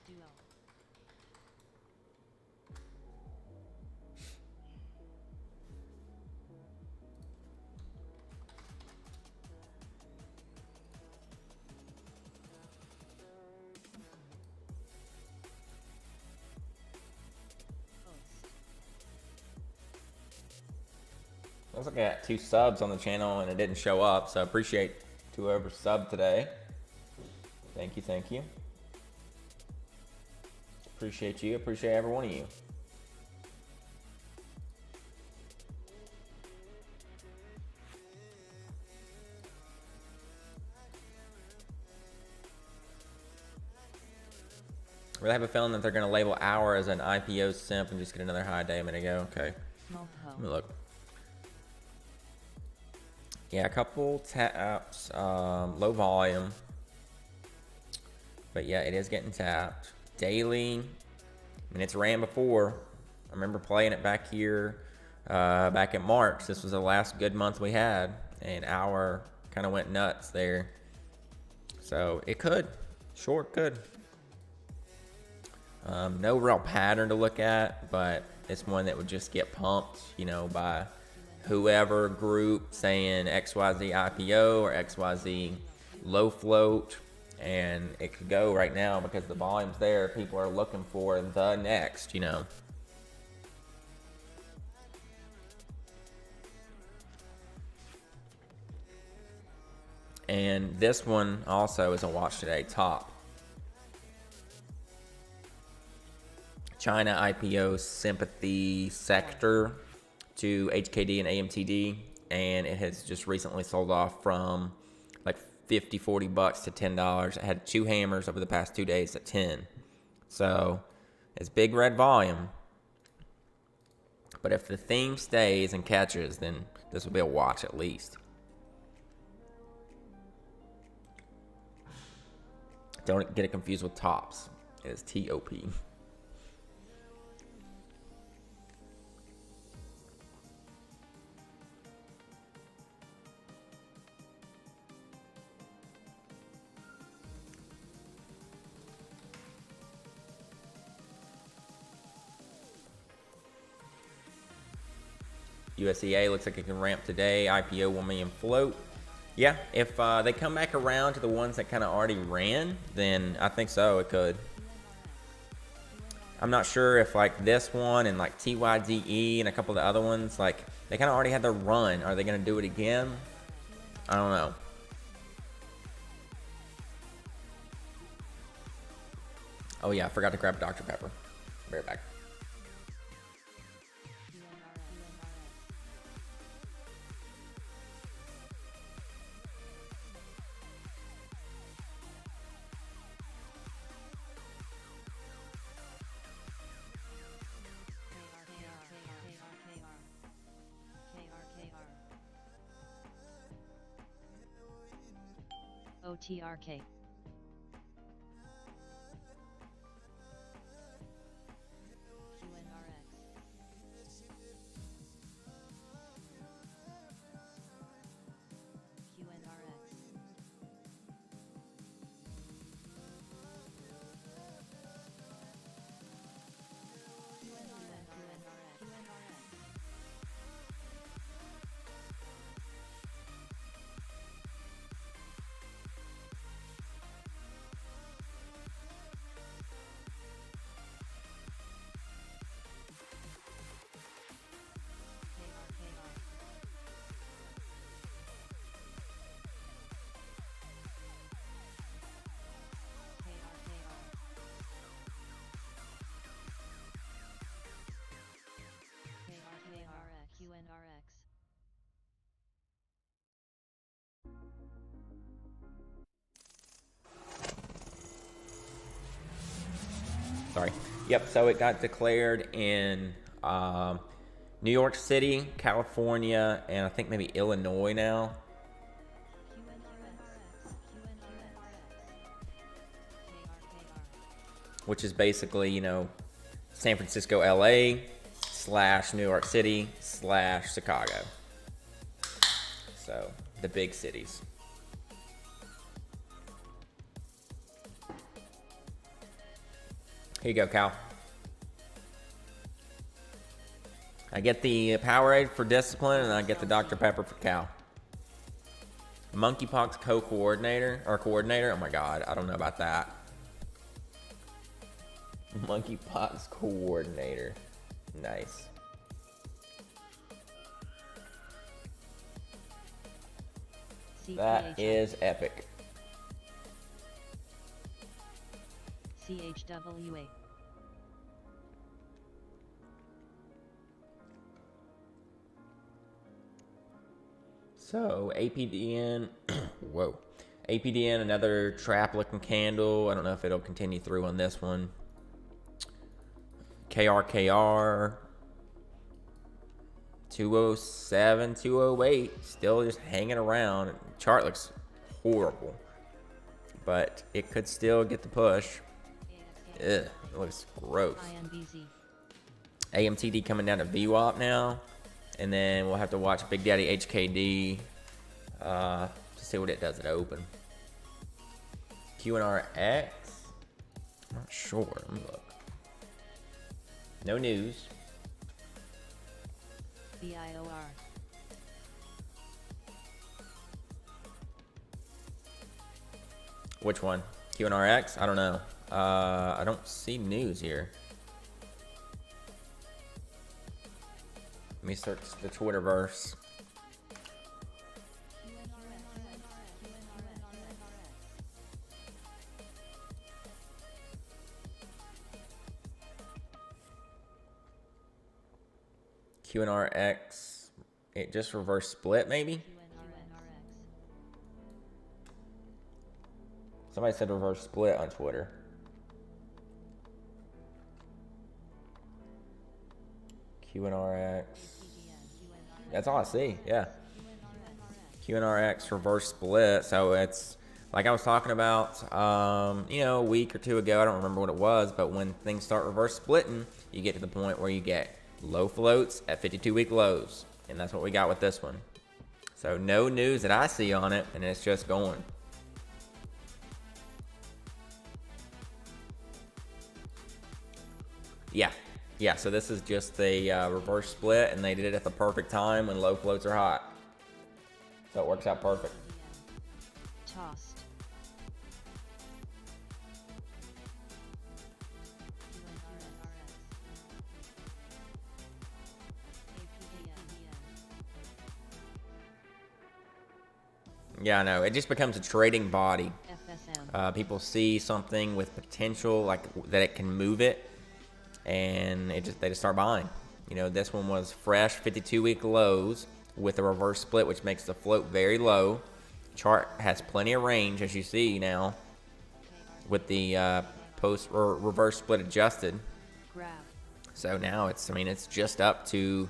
Duo. Looks like I got 2 subs on the channel and it didn't show up, so I appreciate whoever subbed today. Thank you, thank you. Appreciate you, appreciate every one of you. I really have a feeling that they're going to label Hour as an IPO simp and just get another high day a minute ago. Okay. Let me look. Yeah, a couple taps, low volume. But yeah, it is getting tapped. Daily, I mean, it's ran before. I remember playing it back here, back in March. This was the last good month we had, and Hour kind of went nuts there. So it could, sure could. No real pattern to look at, but it's one that would just get pumped, you know, by whoever group saying XYZ IPO or XYZ low float, and it could go right now because the volume's there. People are looking for the next, you know. And this one also is a watch today top. China IPO sympathy sector to HKD and AMTD, and it has just recently sold off from like 50, 40 bucks to $10. It had 2 hammers over the past 2 days at 10. So it's big red volume. But if the theme stays and catches, then this will be a watch at least. Don't get it confused with tops. It is TOP. USEA looks like it can ramp today. IPO 1 million float. Yeah, if they come back around to the ones that kind of already ran, then I think so, it could. I'm not sure if like this one and like TYDE and a couple of the other ones, like they kind of already had their run. Are they going to do it again? I don't know. Oh yeah, I forgot to grab Dr. Pepper. Be right back. OTRK. QNRX. Sorry. Yep, so it got declared in New York City, California, and I think maybe Illinois now. Which is basically, you know, San Francisco, LA / New York City / Chicago. So, the big cities. Here you go, Cal. I get the Powerade for discipline, and I get the Dr. Pepper for Cal. Monkeypox co-coordinator, or coordinator? Oh my god, I don't know about that. Monkeypox coordinator. Nice. That is epic. CHWA. So APDN, whoa. APDN, another trap looking candle. I don't know if it'll continue through on this one. KRKR, 207, 208, still just hanging around. Chart looks horrible, but it could still get the push. Ugh, it looks gross. AMTD coming down to VWAP now, and then we'll have to watch Big Daddy HKD to see what it does at open. QNRX, not sure. Let me look. No news. BIOR. Which one? QNRX? I don't know. I don't see news here. Let me search the Twitterverse. QNRX, it just reverse split maybe? Somebody said reverse split on Twitter. QNRX. That's all I see, yeah. QNRX reverse split, so it's like I was talking about, a week or two ago. I don't remember what it was, but when things start reverse splitting, you get to the point where you get low floats at 52-week lows, and that's what we got with this one. So no news that I see on it, and it's just going. Yeah, so this is just the reverse split, and they did it at the perfect time when low floats are hot. So it works out perfect. Tossed. Yeah, I know. It just becomes a trading body. FSM. People see something with potential, like that it can move it, and they just start buying. This one was fresh 52-week lows with a reverse split, which makes the float very low. Chart has plenty of range, as you see now, with the post or reverse split adjusted. Grab. So now it's just up to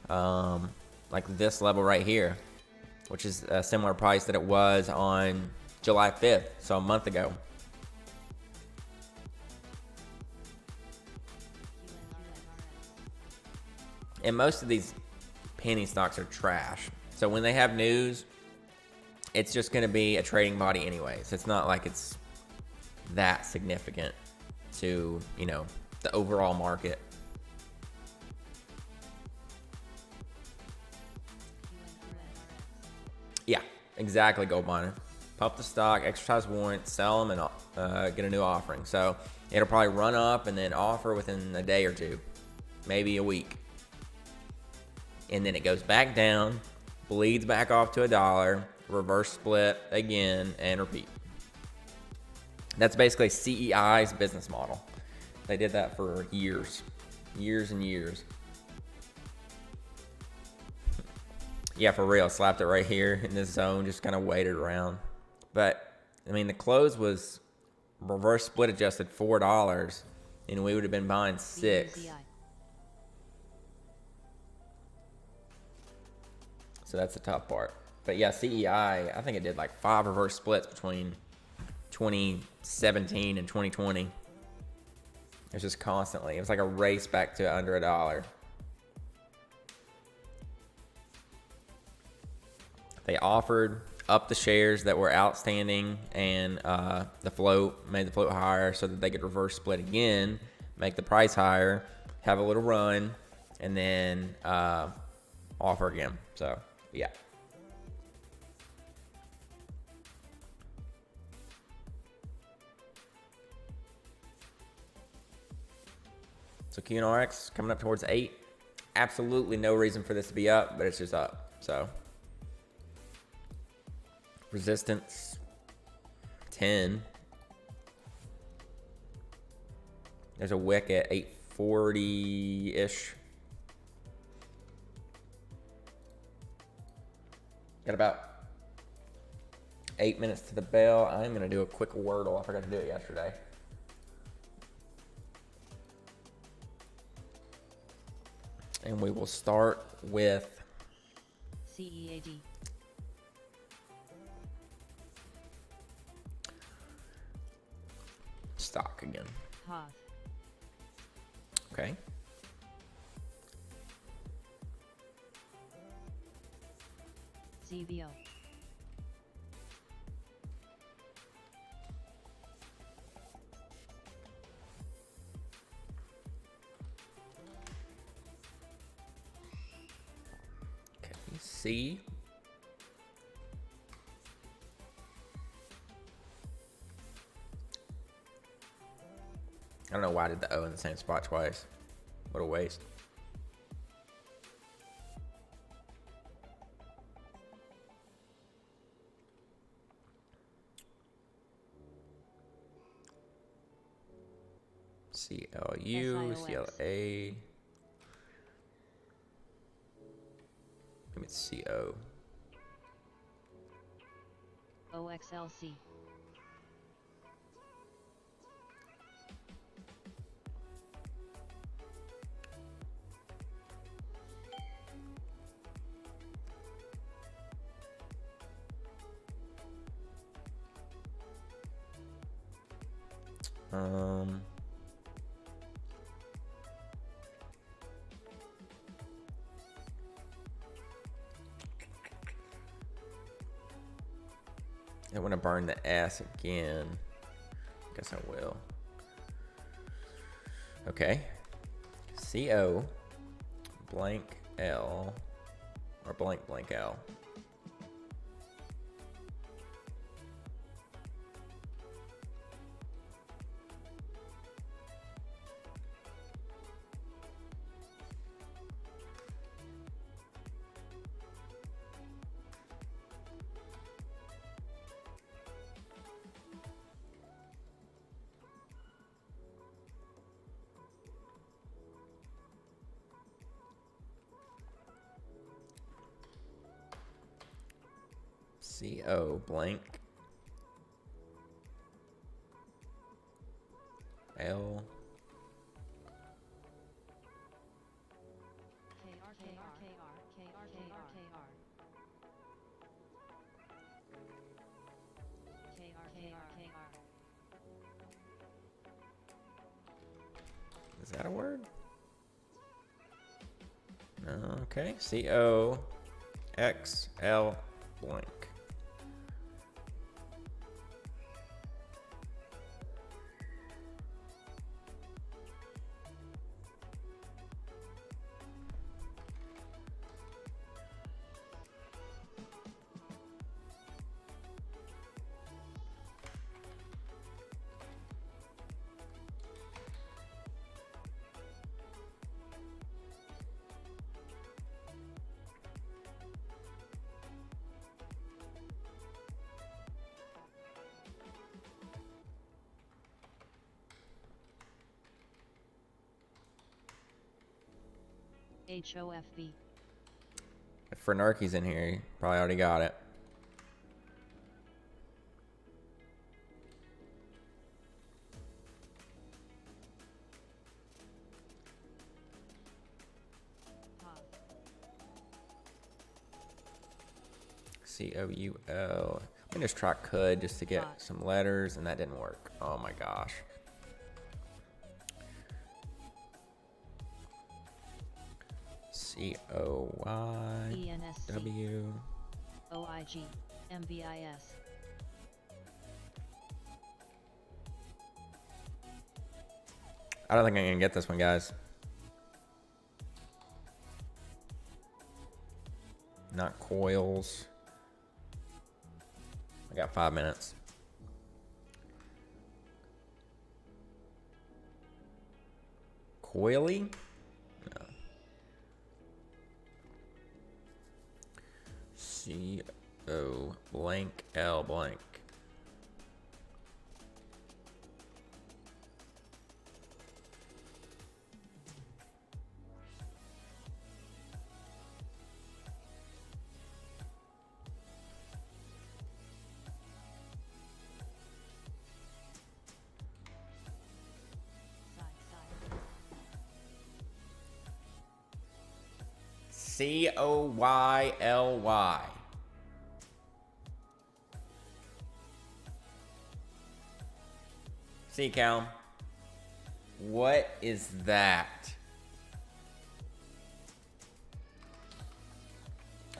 like this level right here, which is a similar price that it was on July 5th, so a month ago. And most of these penny stocks are trash. So when they have news, it's just going to be a trading body anyways. It's not like it's that significant to, the overall market. Yeah, exactly, gold miner. Pump the stock, exercise warrant, sell them, and get a new offering. So it'll probably run up and then offer within a day or two, maybe a week. And then it goes back down, bleeds back off to $1, reverse split again, and repeat. That's basically CEI's business model. They did that for years and years. Yeah, for real, slapped it right here in this zone, just kind of waited around. But, the close was reverse split adjusted $4, and we would have been buying $6. So that's the tough part. But yeah, CEI, I think it did like 5 reverse splits between 2017 and 2020. It's just constantly. It was like a race back to under $1. They offered up the shares that were outstanding, and made the float higher so that they could reverse split again, make the price higher, have a little run, and then offer again. So yeah. So QNRX coming up towards 8. Absolutely no reason for this to be up, but it's just up. So Resistance 10. There's a wick at 840-ish. Got about 8 minutes to the bell. I'm gonna do a quick Wordle. I forgot to do it yesterday. And we will start with CEAD. stock again. Hoth. Okay. CBO. Okay. C. I don't know why I did the O in the same spot twice. What a waste. CLU, SIOX. CLA. Maybe it's CO. OXLC. I want to burn the S again. Guess I will. Okay. CO blank L or blank blank L. CO blank L. Is that a word? No. Okay. CO XL blank. HOFB. If Fernarky's in here, he probably already got it. COUL. Let me just try could just to get some letters, and that didn't work. Oh my gosh. COYW. OIG. MBIS. I don't think I'm gonna get this one, guys. Not coils. I got 5 minutes. Coily? No. XO blank L blank. COYLY. See, Cal. What is that?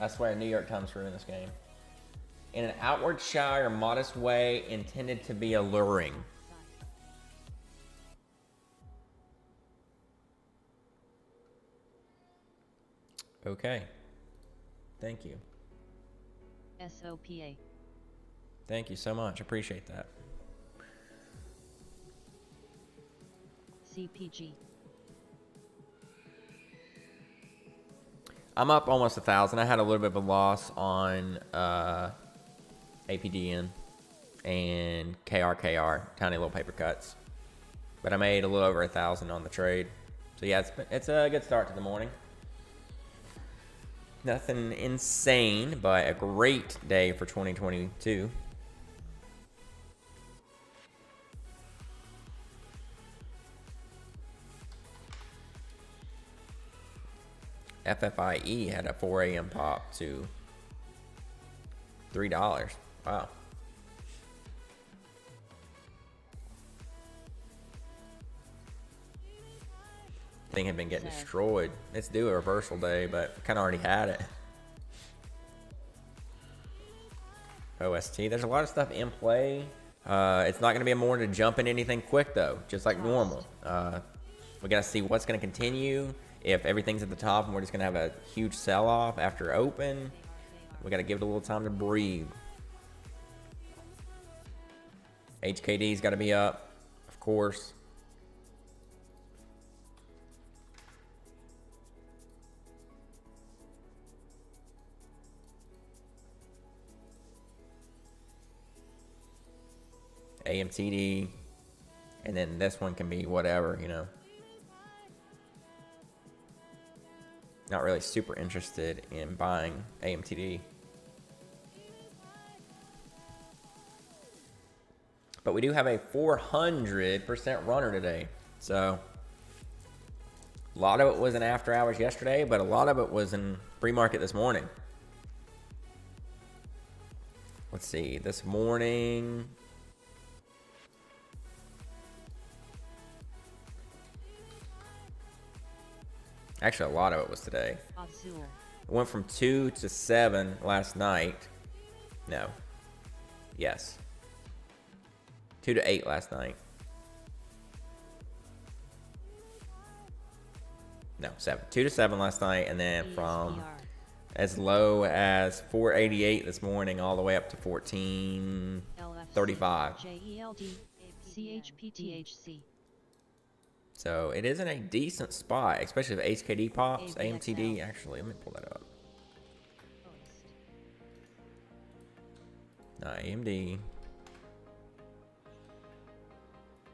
I swear, New York Times ruined this game. In an outward, shy, or modest way intended to be alluring. Okay. Thank you. SOPA. Thank you so much. Appreciate that. CPG. I'm up almost 1,000. I had a little bit of a loss on APDN and KRKR, tiny little paper cuts. But I made a little over 1,000 on the trade. So yeah, it's a good start to the morning. Nothing insane, but a great day for 2022. FFIE had a 4 a.m. pop to $3. Wow. Thing had been getting destroyed. It's due a reversal day, but kind of already had it. OST. There's a lot of stuff in play. It's not going to be a morning to jump in anything quick, though, just like normal. We got to see what's going to continue. If everything's at the top and we're just going to have a huge sell-off after open, we got to give it a little time to breathe. HKD's got to be up, of course. AMTD, and then this one can be whatever, you know. Not really super interested in buying AMTD. But we do have a 400% runner today. So a lot of it was in after hours yesterday, but a lot of it was in pre-market this morning. Let's see, this morning. Actually, a lot of it was today. It went from 2 to 7 last night. No. Yes. 2 to 8 last night. No, 7. 2 to 7 last night, and then from as low as 488 this morning all the way up to 1435. So it is in a decent spot, especially if HKD pops. AMTD, actually, let me pull that up. AMD.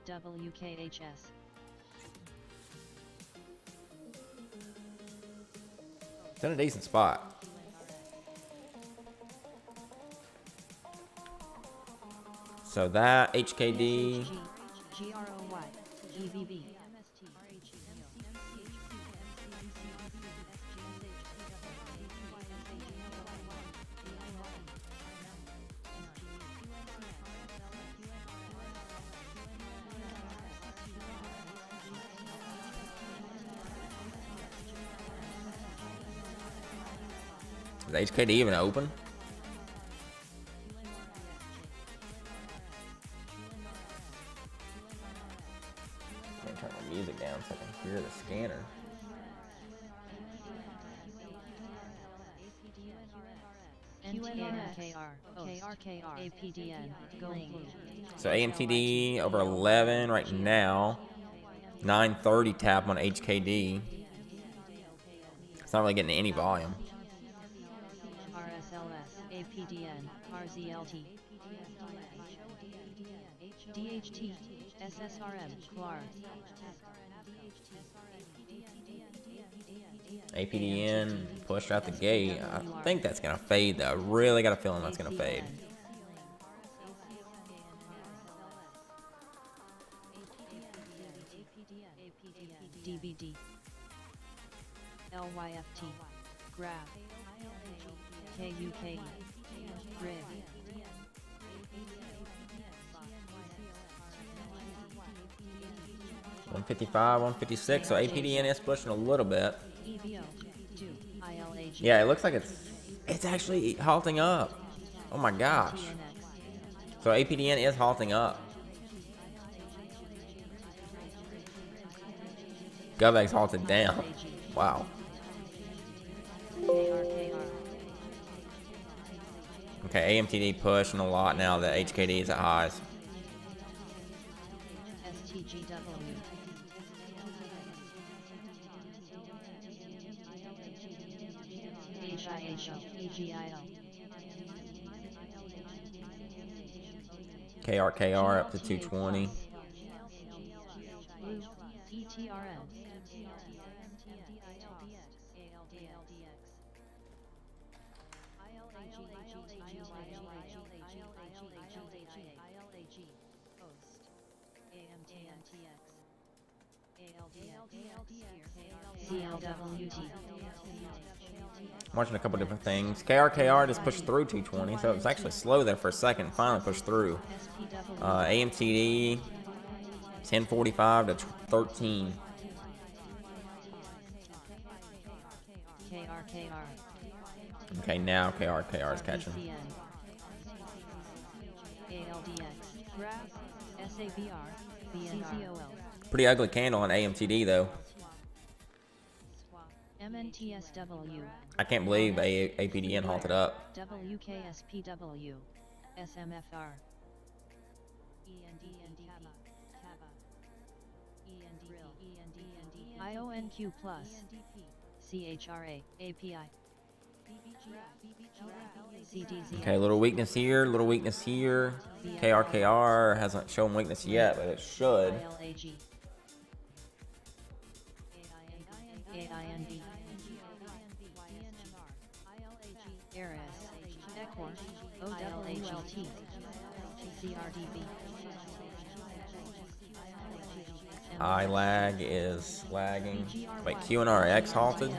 WKHS. It's in a decent spot. So that HKD. GROY. GVB. Is HKD even open? I'm gonna turn the music down so I can hear the scanner. So AMTD over 11 right now. 930 tap on HKD. It's not really getting any volume. APDN, RZLT, DHT, SSRM, CLAR, APDN pushed out the gate. I think that's gonna fade though. I really got a feeling that's gonna fade. DBD, LYFT, Grab, KUK, Grid, 155, 156. So APDN is pushing a little bit. EVO, 2, ILAG, Yeah, it looks like it's actually halting up. Oh my gosh. So APDN is halting up. GovEx halted down. Wow. KRKR, Okay, AMTD pushing a lot now that HKD is at highs. STGW, HIHO, EGIO, KRKR up to 220. Blue, ETRM, CLWT, I'm watching a couple different things. KRKR just pushed through 220, so it was actually slow there for a second. Finally pushed through. SPW, AMTD 1045 to 13. KRKR, Okay, now KRKR is catching. BCN, ALDX, GRAF, SABR, BNCOL, Pretty ugly candle on AMTD though. MNTSW, I can't believe APDN halted up. WKSPW, SMFR, IONQ plus, CHRA, API, CDZ, Okay, little weakness here, little weakness here. KRKR hasn't shown weakness yet, but it should. ILAG, AINB, ARIS, ECOR, OWLT, CRDB, iLag is lagging. Wait, QNRX halted?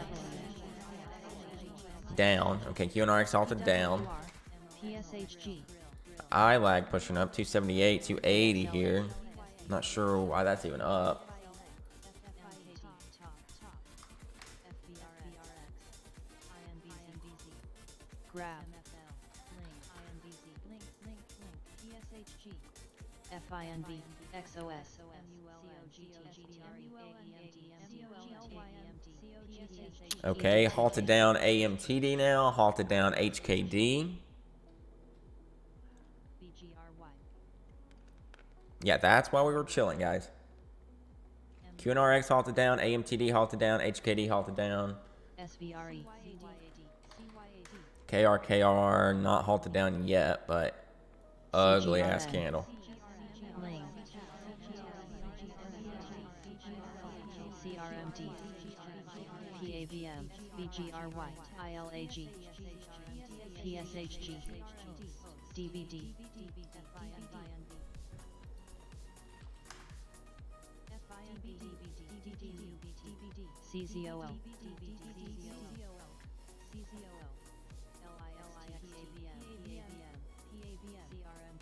Down. Okay, QNRX halted down. PSHG, iLag pushing up 278, 280 here. Not sure why that's even up. Grab, FINV, XOS, Okay, halted down AMTD now, halted down HKD. Yeah, that's why we were chilling, guys. QNRX halted down, AMTD halted down, HKD halted down. SVRE, KRKR not halted down yet, but ugly ass CGRN. candle. Link, CRMT, PAVM, BGRY, ILAG, PSHG, DBD, CZOL,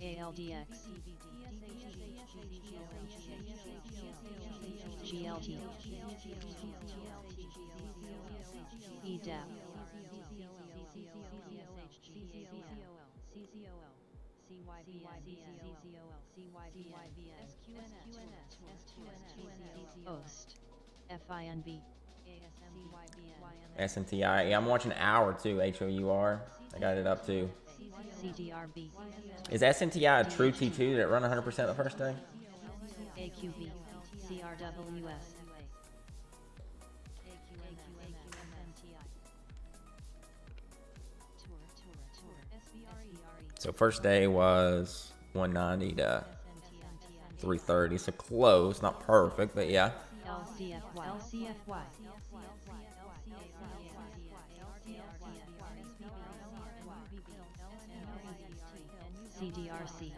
ALDX, GLT, EDAP, OST, FINV, SNTI. Yeah, I'm watching Hour too, HOUR. I got it up too. CDRB, Is SNTI a true T2 that run 100% the first day? AQB, CRWS, So first day was 190 to 330, so close, not perfect, but yeah. CDRC.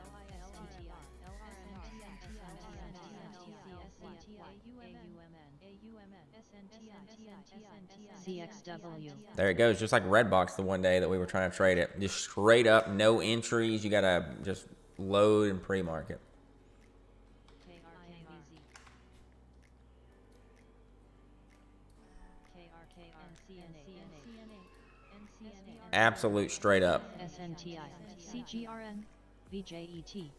CXW. There it goes, just like Redbox the one day that we were trying to trade it. Just straight up, no entries. You gotta just load and pre-market. Absolute straight up. SNTI, CGRN, VJET.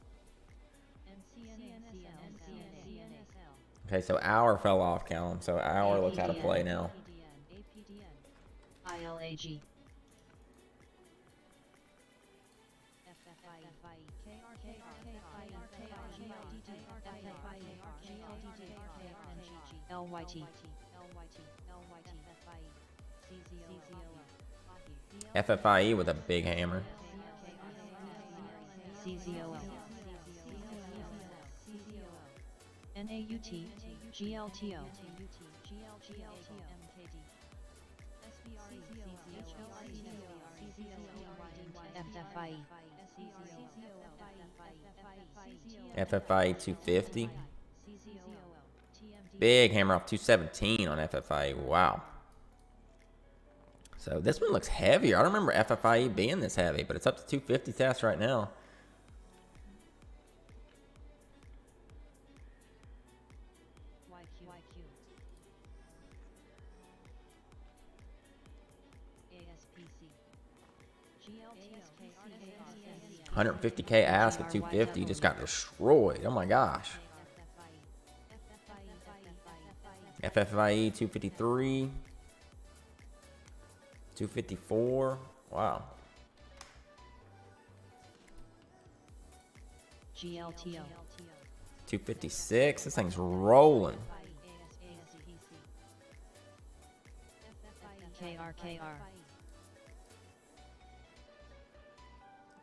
Okay, so hour fell off, Callum. So hour looks out of play now. ILAG. LYT. FFIE with a big hammer. CZOL. NAUT, GLTO. FFIE. FFIE 250. Big hammer off 217 on FFIE. Wow. So this one looks heavier. I don't remember FFIE being this heavy, but it's up to 250 test right now. $150K ask at 250 just got destroyed. Oh my gosh. FFIE 253. 254. Wow. GLTO. 256. This thing's rolling. KRKR.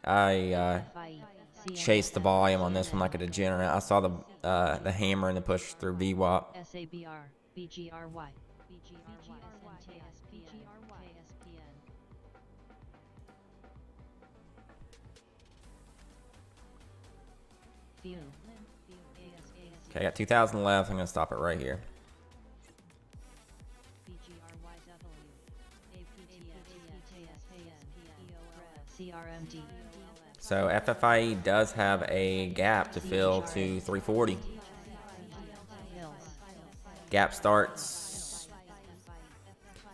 I chased the volume on this one like a degenerate. I saw the hammer and the push through VWAP. SABR. BGRY. Okay, I got 2,000 left. I'm going to stop it right here. CRMD. So FFIE does have a gap to fill to 340. Gap starts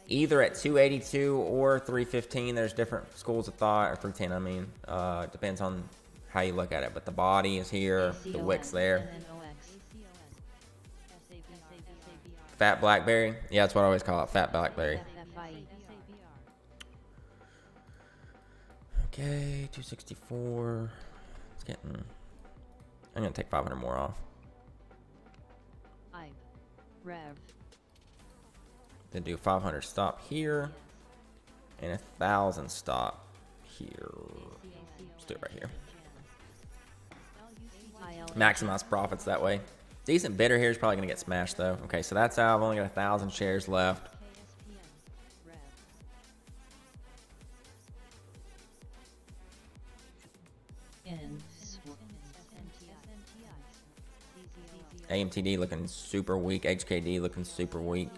either at 282 or 315. There's different schools of thought, or 310 I mean. Depends on how you look at it. But the body is here, the wick's there. Fat Blackberry? Yeah, that's what I always call it, Fat Blackberry. Okay, 264. It's getting... I'm going to take 500 more off. Rev. Then do 500 stop here. And 1,000 stop here. Let's do it right here. Maximize profits that way. Decent bidder here is probably going to get smashed though. Okay, so that's out. I've only got 1,000 shares left. AMTD looking super weak. HKD looking super weak.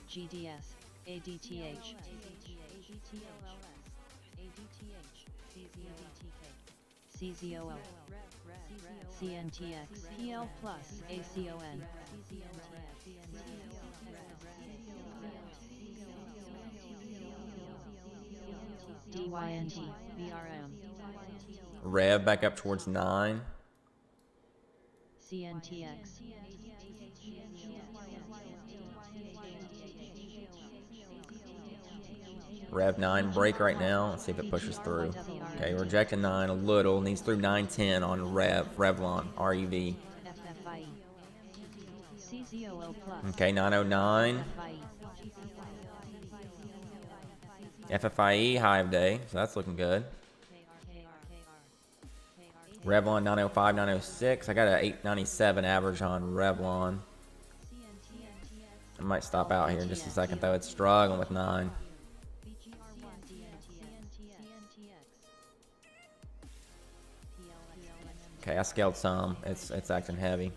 GDS, ADTH, CZOL, CNTX, PL plus, ACON, DYNT, BRM, Rev back up towards 9. CNTX, Rev 9 break right now. Let's see if it pushes through. Okay, rejecting 9 a little. Needs through 910 on Revlon, REV. FFIE, CZOL, COO plus. Okay, 909. FFIE high of day, so that's looking good. Revlon 905, 906. I got an 897 average on Revlon. I might stop out here in just a second though. It's struggling with 9. Okay, I scaled some. It's acting heavy.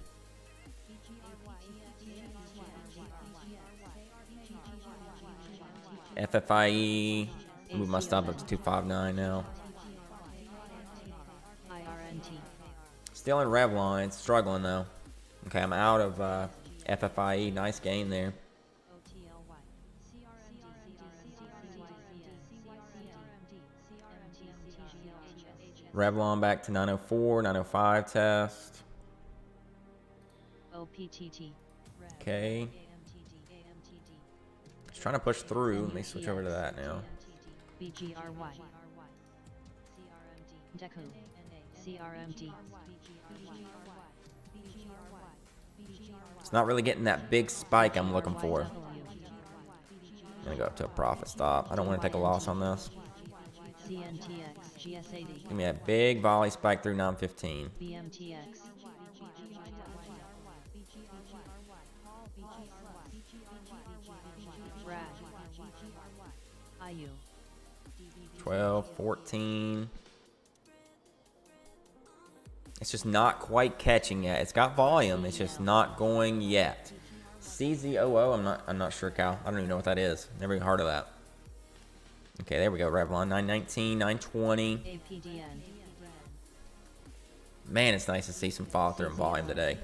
FFIE. Move my stop up to 259 now. Still in Revlon. It's struggling though. Okay, I'm out of FFIE. Nice gain there. Revlon back to 904, 905 test. Okay. Just trying to push through. Let me switch over to that now. It's not really getting that big spike I'm looking for. I'm gonna go up to a profit stop. I don't want to take a loss on this. Give me a big volley spike through 915. IU 12, 14. It's just not quite catching yet. It's got volume. It's just not going yet. CZOO. I'm not sure, Cal. I don't even know what that is. Never even heard of that. Okay, there we go. Revlon 919, 920. Man, it's nice to see some follow through and volume today.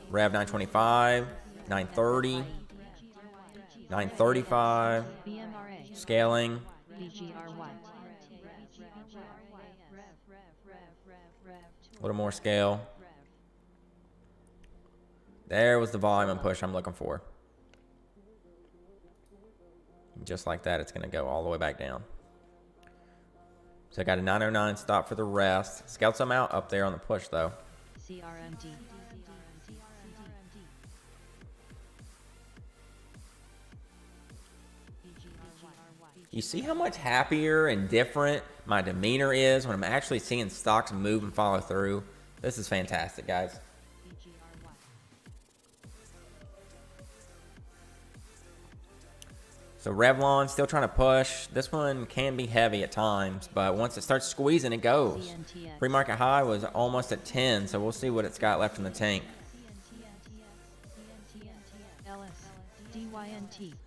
Rev 925, 930, 935. Scaling. A little more scale. There was the volume and push I'm looking for. Just like that, it's going to go all the way back down. So I got a 909 stop for the rest. Scaled some out up there on the push, though. CRMD. You see how much happier and different my demeanor is when I'm actually seeing stocks move and follow through? This is fantastic, guys. So Revlon still trying to push. This one can be heavy at times, but once it starts squeezing, it goes. Premarket high was almost at 10, so we'll see what it's got left in the tank.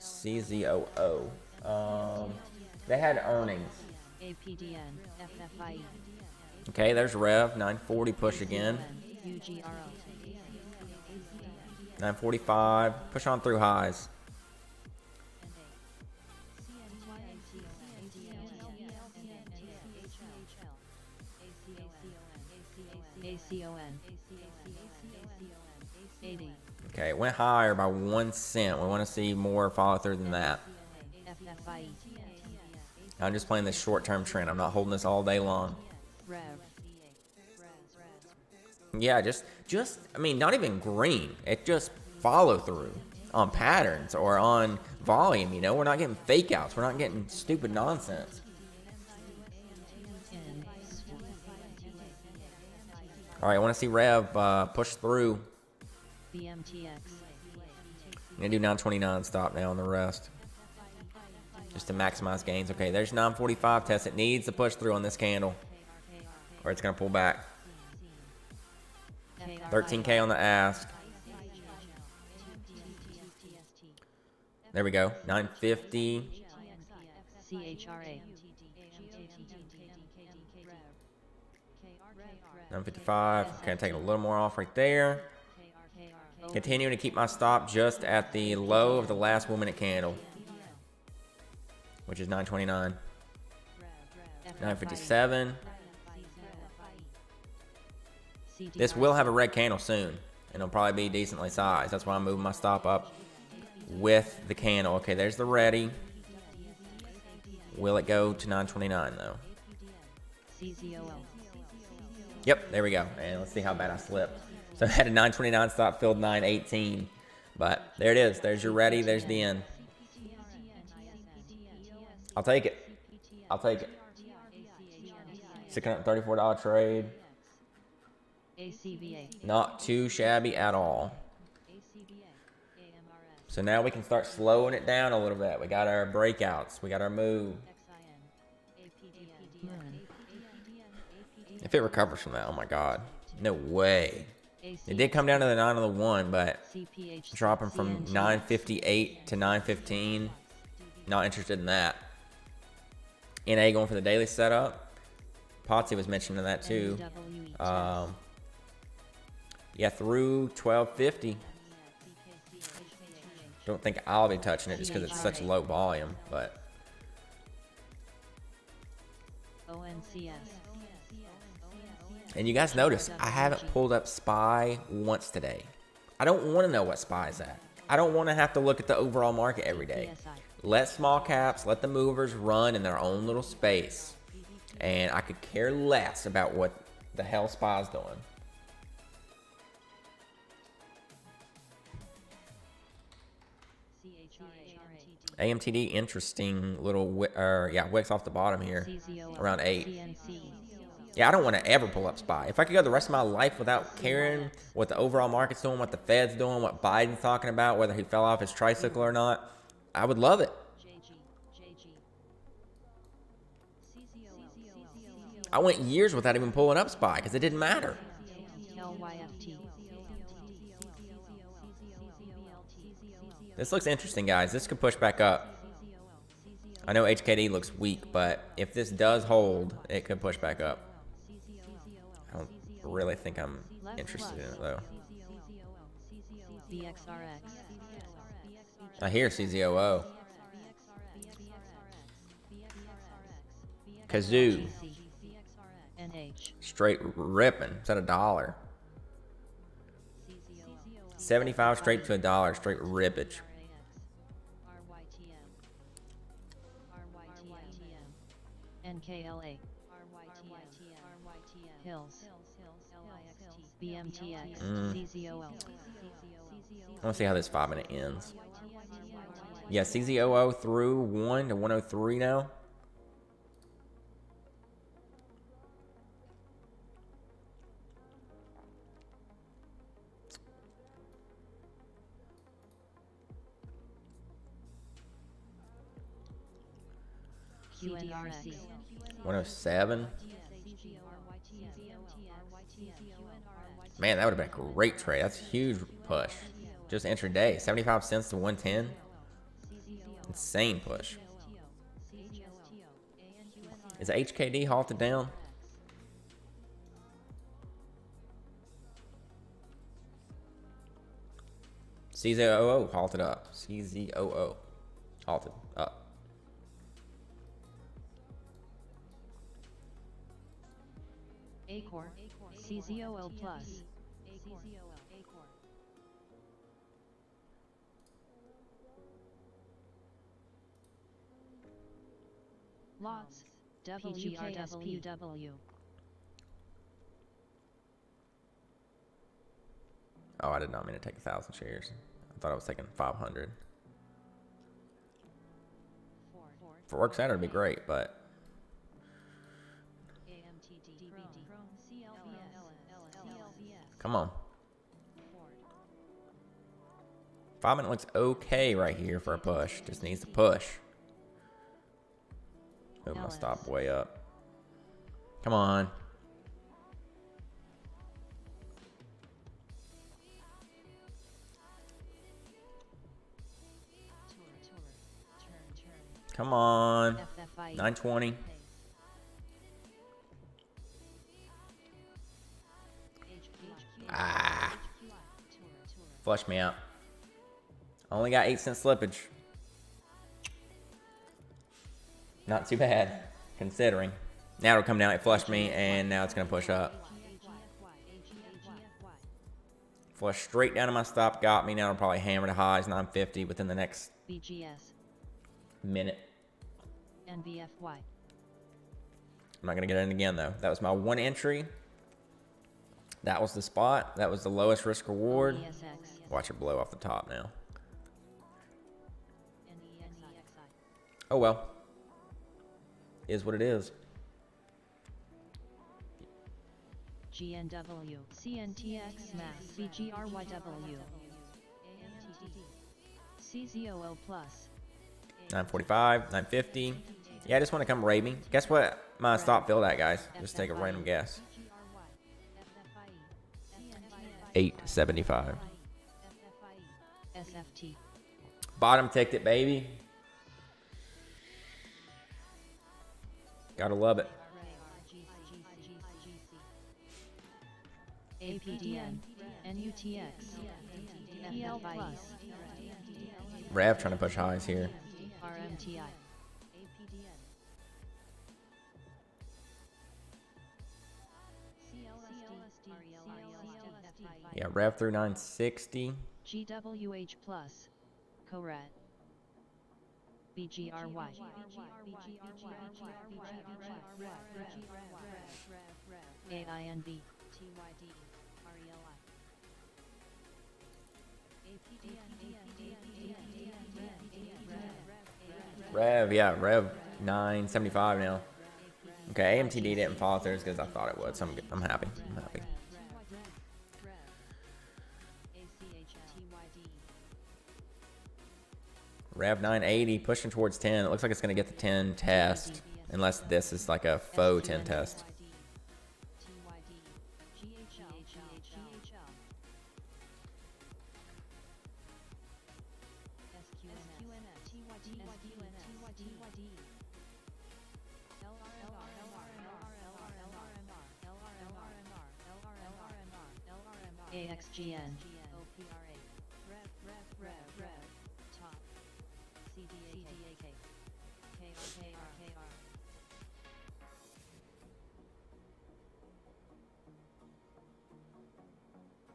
CZOO. They had earnings. Okay, there's Rev 940 push again. 945 push on through highs. Okay, it went higher by 1 cent. We want to see more follow through than that. I'm just playing this short-term trend. I'm not holding this all day long. Yeah, just I mean, not even green. It just follow through on patterns or on volume. You know, we're not getting fake outs. We're not getting stupid nonsense. All right, I want to see Rev push through. I'm gonna do 929 stop now on the rest, just to maximize gains. Okay, there's 945 test. It needs to push through on this candle, or it's gonna pull back. 13K on the ask. There we go. 950. 955. Okay, taking a little more off right there. Continuing to keep my stop just at the low of the last 1 minute candle, which is 929. 957. This will have a red candle soon, and it'll probably be decently sized. That's why I'm moving my stop up with the candle. Okay, there's the ready. Will it go to 929 though? Yep, there we go. And let's see how bad I slipped. So So I had a 929 stop, filled 918. But there it is. There's your ready. There's the end. I'll take it. I'll take it. $634 trade. Not too shabby at all. So now we can start slowing it down a little bit. We got our breakouts. We got our move. If it recovers from that, oh my God. No way. It did come down to the 9 on the 1, but dropping from 958 to 915. Not interested in that. NA going for the daily setup. Potsy was mentioning that too. Yeah, through 1250. Don't think I'll be touching it just because it's such low volume, but. And you guys notice, I haven't pulled up SPY once today. I don't want to know what SPY is at. I don't want to have to look at the overall market every day. Let small caps, let the movers run in their own little space. And I could care less about what the hell SPY's doing. AMTD, interesting little, wicks off the bottom here, around 8. Yeah, I don't want to ever pull up SPY. If I could go the rest of my life without caring what the overall market's doing, what the Fed's doing, what Biden's talking about, whether he fell off his tricycle or not, I would love it. I went years without even pulling up SPY because it didn't matter. This looks interesting, guys. This could push back up. I know HKD looks weak, but if this does hold, it could push back up. I don't really think I'm interested in it, though. I hear CZOO. Kazoo. Straight ripping. It's at $1. 75 straight to $1. Straight rippage. NKLA. Hills. BMTX. CZOL. I want to see how this 5-minute ends. Yeah, CZOO through 1 to 103 now. QNRC. 107. Man, that would have been a great trade. That's a huge push. Just intraday. 75 cents to 110. Insane push. Is HKD halted down? CZOO halted up. CZOO halted up. Acor. CZOL plus. Lots. WGRSPW. Oh, I did not mean to take 1,000 shares. I thought I was taking 500. If it works out, it'd be great, but. Come on. 5-minute looks okay right here for a push. Just needs to push. Move my stop way up. Come on. Come on. 920. Ah. Flush me out. Only got 8-cent slippage. Not too bad, considering. Now it'll come down, it flushed me, and now it's going to push up. Flush straight down to my stop, got me. Now it'll probably hammer to highs, 950 within the next minute. NBFY. I'm not going to get in again, though. That was my one entry That was the spot. That was the lowest risk reward. ESX. Watch it blow off the top now. NEXI. Oh well. Is what it is. GNW. CNTX Mass. VGRYW. CZOO Plus. 945, 950. Yeah, I just want to come raid me. Guess what my stop filled at, guys? Just take a random guess. 875. SFT. Bottom ticked it, baby. Gotta love it. APDN. NUTX. PL Plus. Rev trying to push highs here. RMTI. Yeah, Rev through 960. GWH Plus. Coret. BGRY. AINB. Rev, yeah, Rev 975 now. Okay, AMTD didn't fall through as good as I thought it would, so I'm happy. I'm happy. Rev 980 pushing towards 10. It looks like it's going to get the 10 test, unless this is like a faux 10 test. AXGN. Top. CDAK.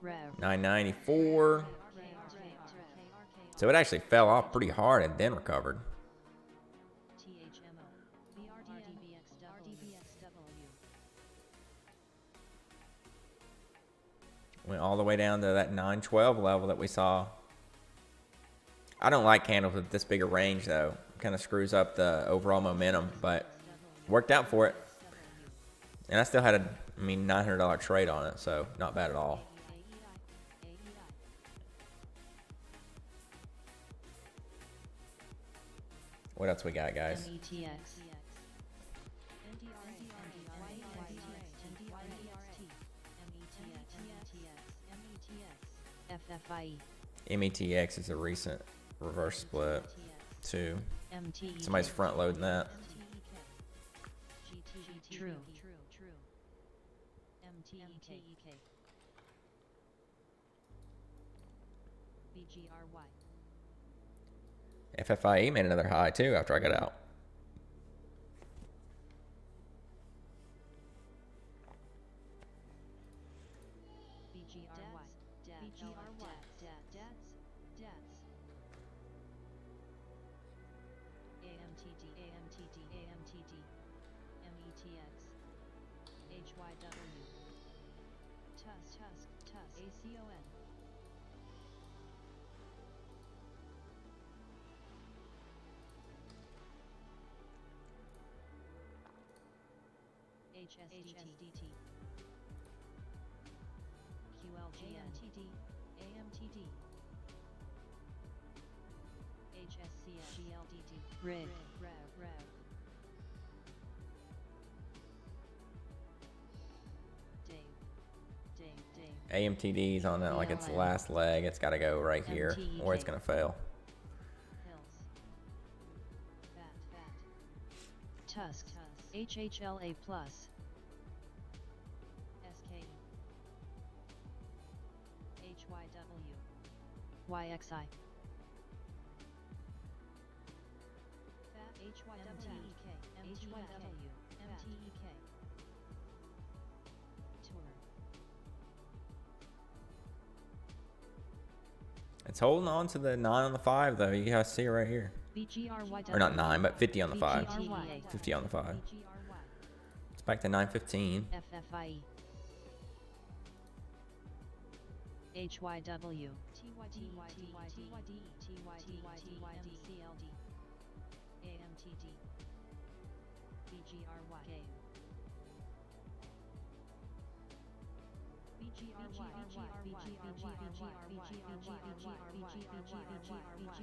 KR. 994. So it actually fell off pretty hard and then recovered. Went all the way down to that 912 level that we saw. I don't like candles with this big a range though. Kind of screws up the overall momentum, but worked out for it. And I still had a, $900 trade on it, so not bad at all. What else we got, guys? METX. FFIE. METX is a recent reverse split too. MTEK. Somebody's front loading that. True. MTEK. BGRY. FFIE made another high too after I got out. HSDT. QLGNTD. AMTD. HSCS. GLDT. RIG. Rev. Dave. AMTD's on that like its last leg. It's got to go right here or it's going to fail. Tusk. HHLA plus. SK. HYW. YXI. HYW. MTEK. Tour. It's holding on to the 9 on the 5 though. You guys see it right here. BGRYW. Or not 9, but 50 on the 5. BGRY. 50 on the 5. It's back to 915. FFIE. HYW.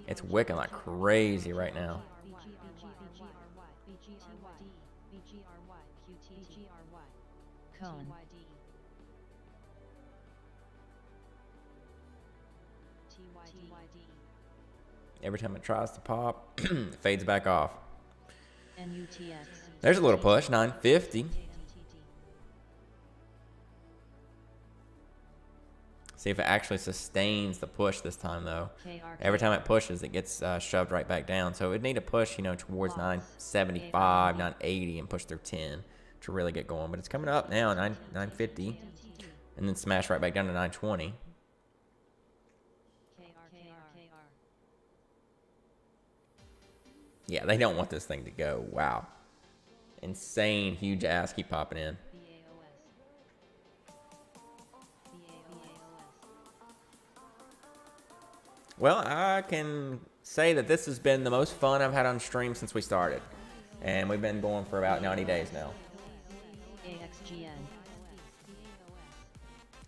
It's wicking like crazy right now. Cone. Every time it tries to pop, it fades back off. NUTX. There's a little push, 950. See if it actually sustains the push this time, though. Every time it pushes, it gets shoved right back down. So it would need to push, towards 975, 980, and push through 10 to really get going. But it's coming up now, 950, and then smash right back down to 920. Yeah, they don't want this thing to go. Wow. Insane, huge ass keep popping in. Well, I can say that this has been the most fun I've had on stream since we started. And we've been going for about 90 days now.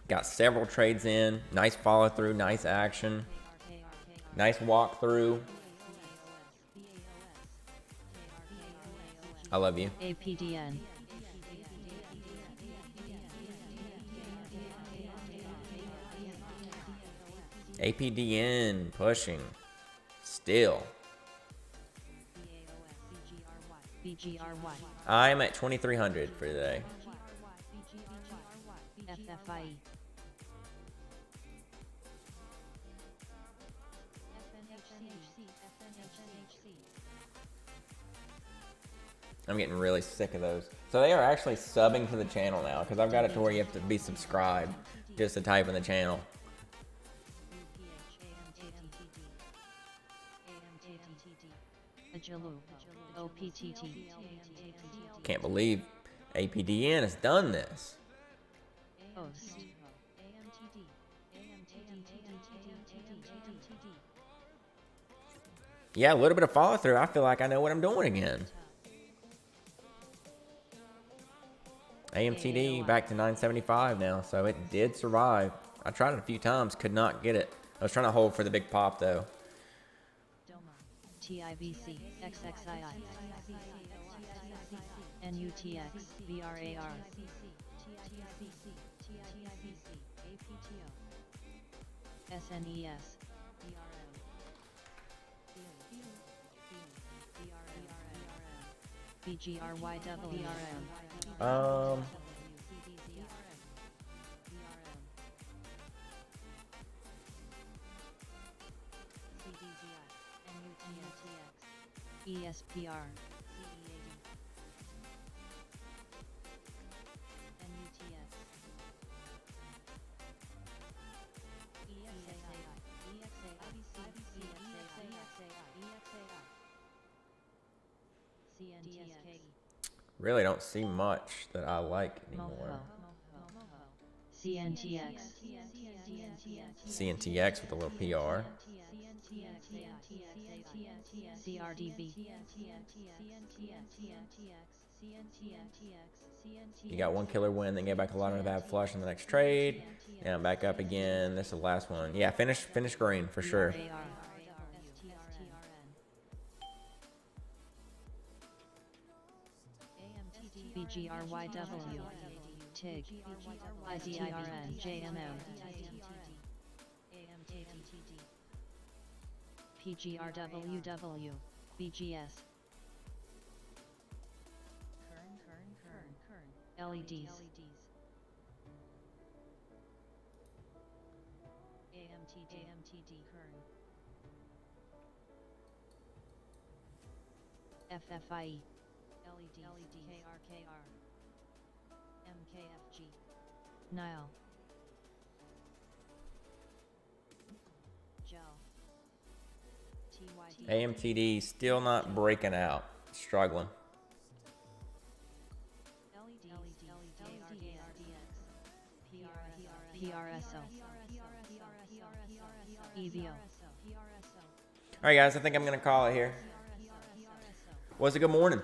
Got several trades in. Nice follow through, nice action. Nice walk through. I love you. APDN. APDN pushing. Still. BGRY. I'm at 2,300 for today. FFIE. I'm getting really sick of those. So they are actually subbing to the channel now because I've got it to where you have to be subscribed just to type in the channel. Can't believe APDN has done this. Yeah, a little bit of follow through. I feel like I know what I'm doing again. AMTD back to 975 now, so it did survive. I tried it a few times, could not get it. I was trying to hold for the big pop though. TIBC, XXII, NUTX, VRAR, SNES, BGRYWRM. ESPR, Really don't see much that I like anymore. CNTX, CNTX with a little PR. CRDB, You got one killer win, then get back a lot of bad flush in the next trade. Yeah, back up again. This is the last one. Yeah, finish green for sure. BGRYW, TIG, IZIRN, JMM, PGRWW, BGS, LEDs, AMTD, FFIE, LED, KRKR, MKFG, Nile, Gel, TYD, AMTD still not breaking out. Struggling. PRSL, EVO. All right, guys, I think I'm going to call it here. Was a good morning.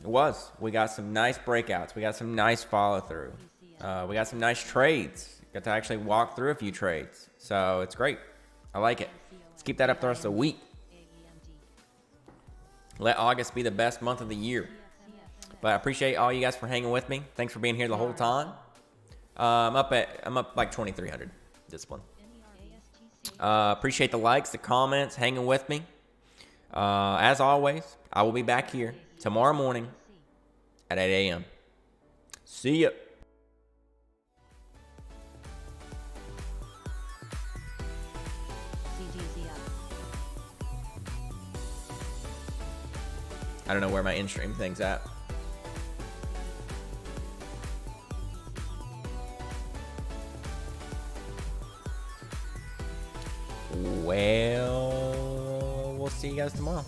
It was. We got some nice breakouts. We got some nice follow through. We got some nice trades. Got to actually walk through a few trades. So it's great. I like it. Let's keep that up the rest of the week. Let August be the best month of the year. But I appreciate all you guys for hanging with me. Thanks for being here the whole time. I'm up like 2,300 this one. Appreciate the likes, the comments, hanging with me. As always, I will be back here tomorrow morning at 8 a.m. See ya. I don't know where my in-stream thing's at. Well, we'll see you guys tomorrow.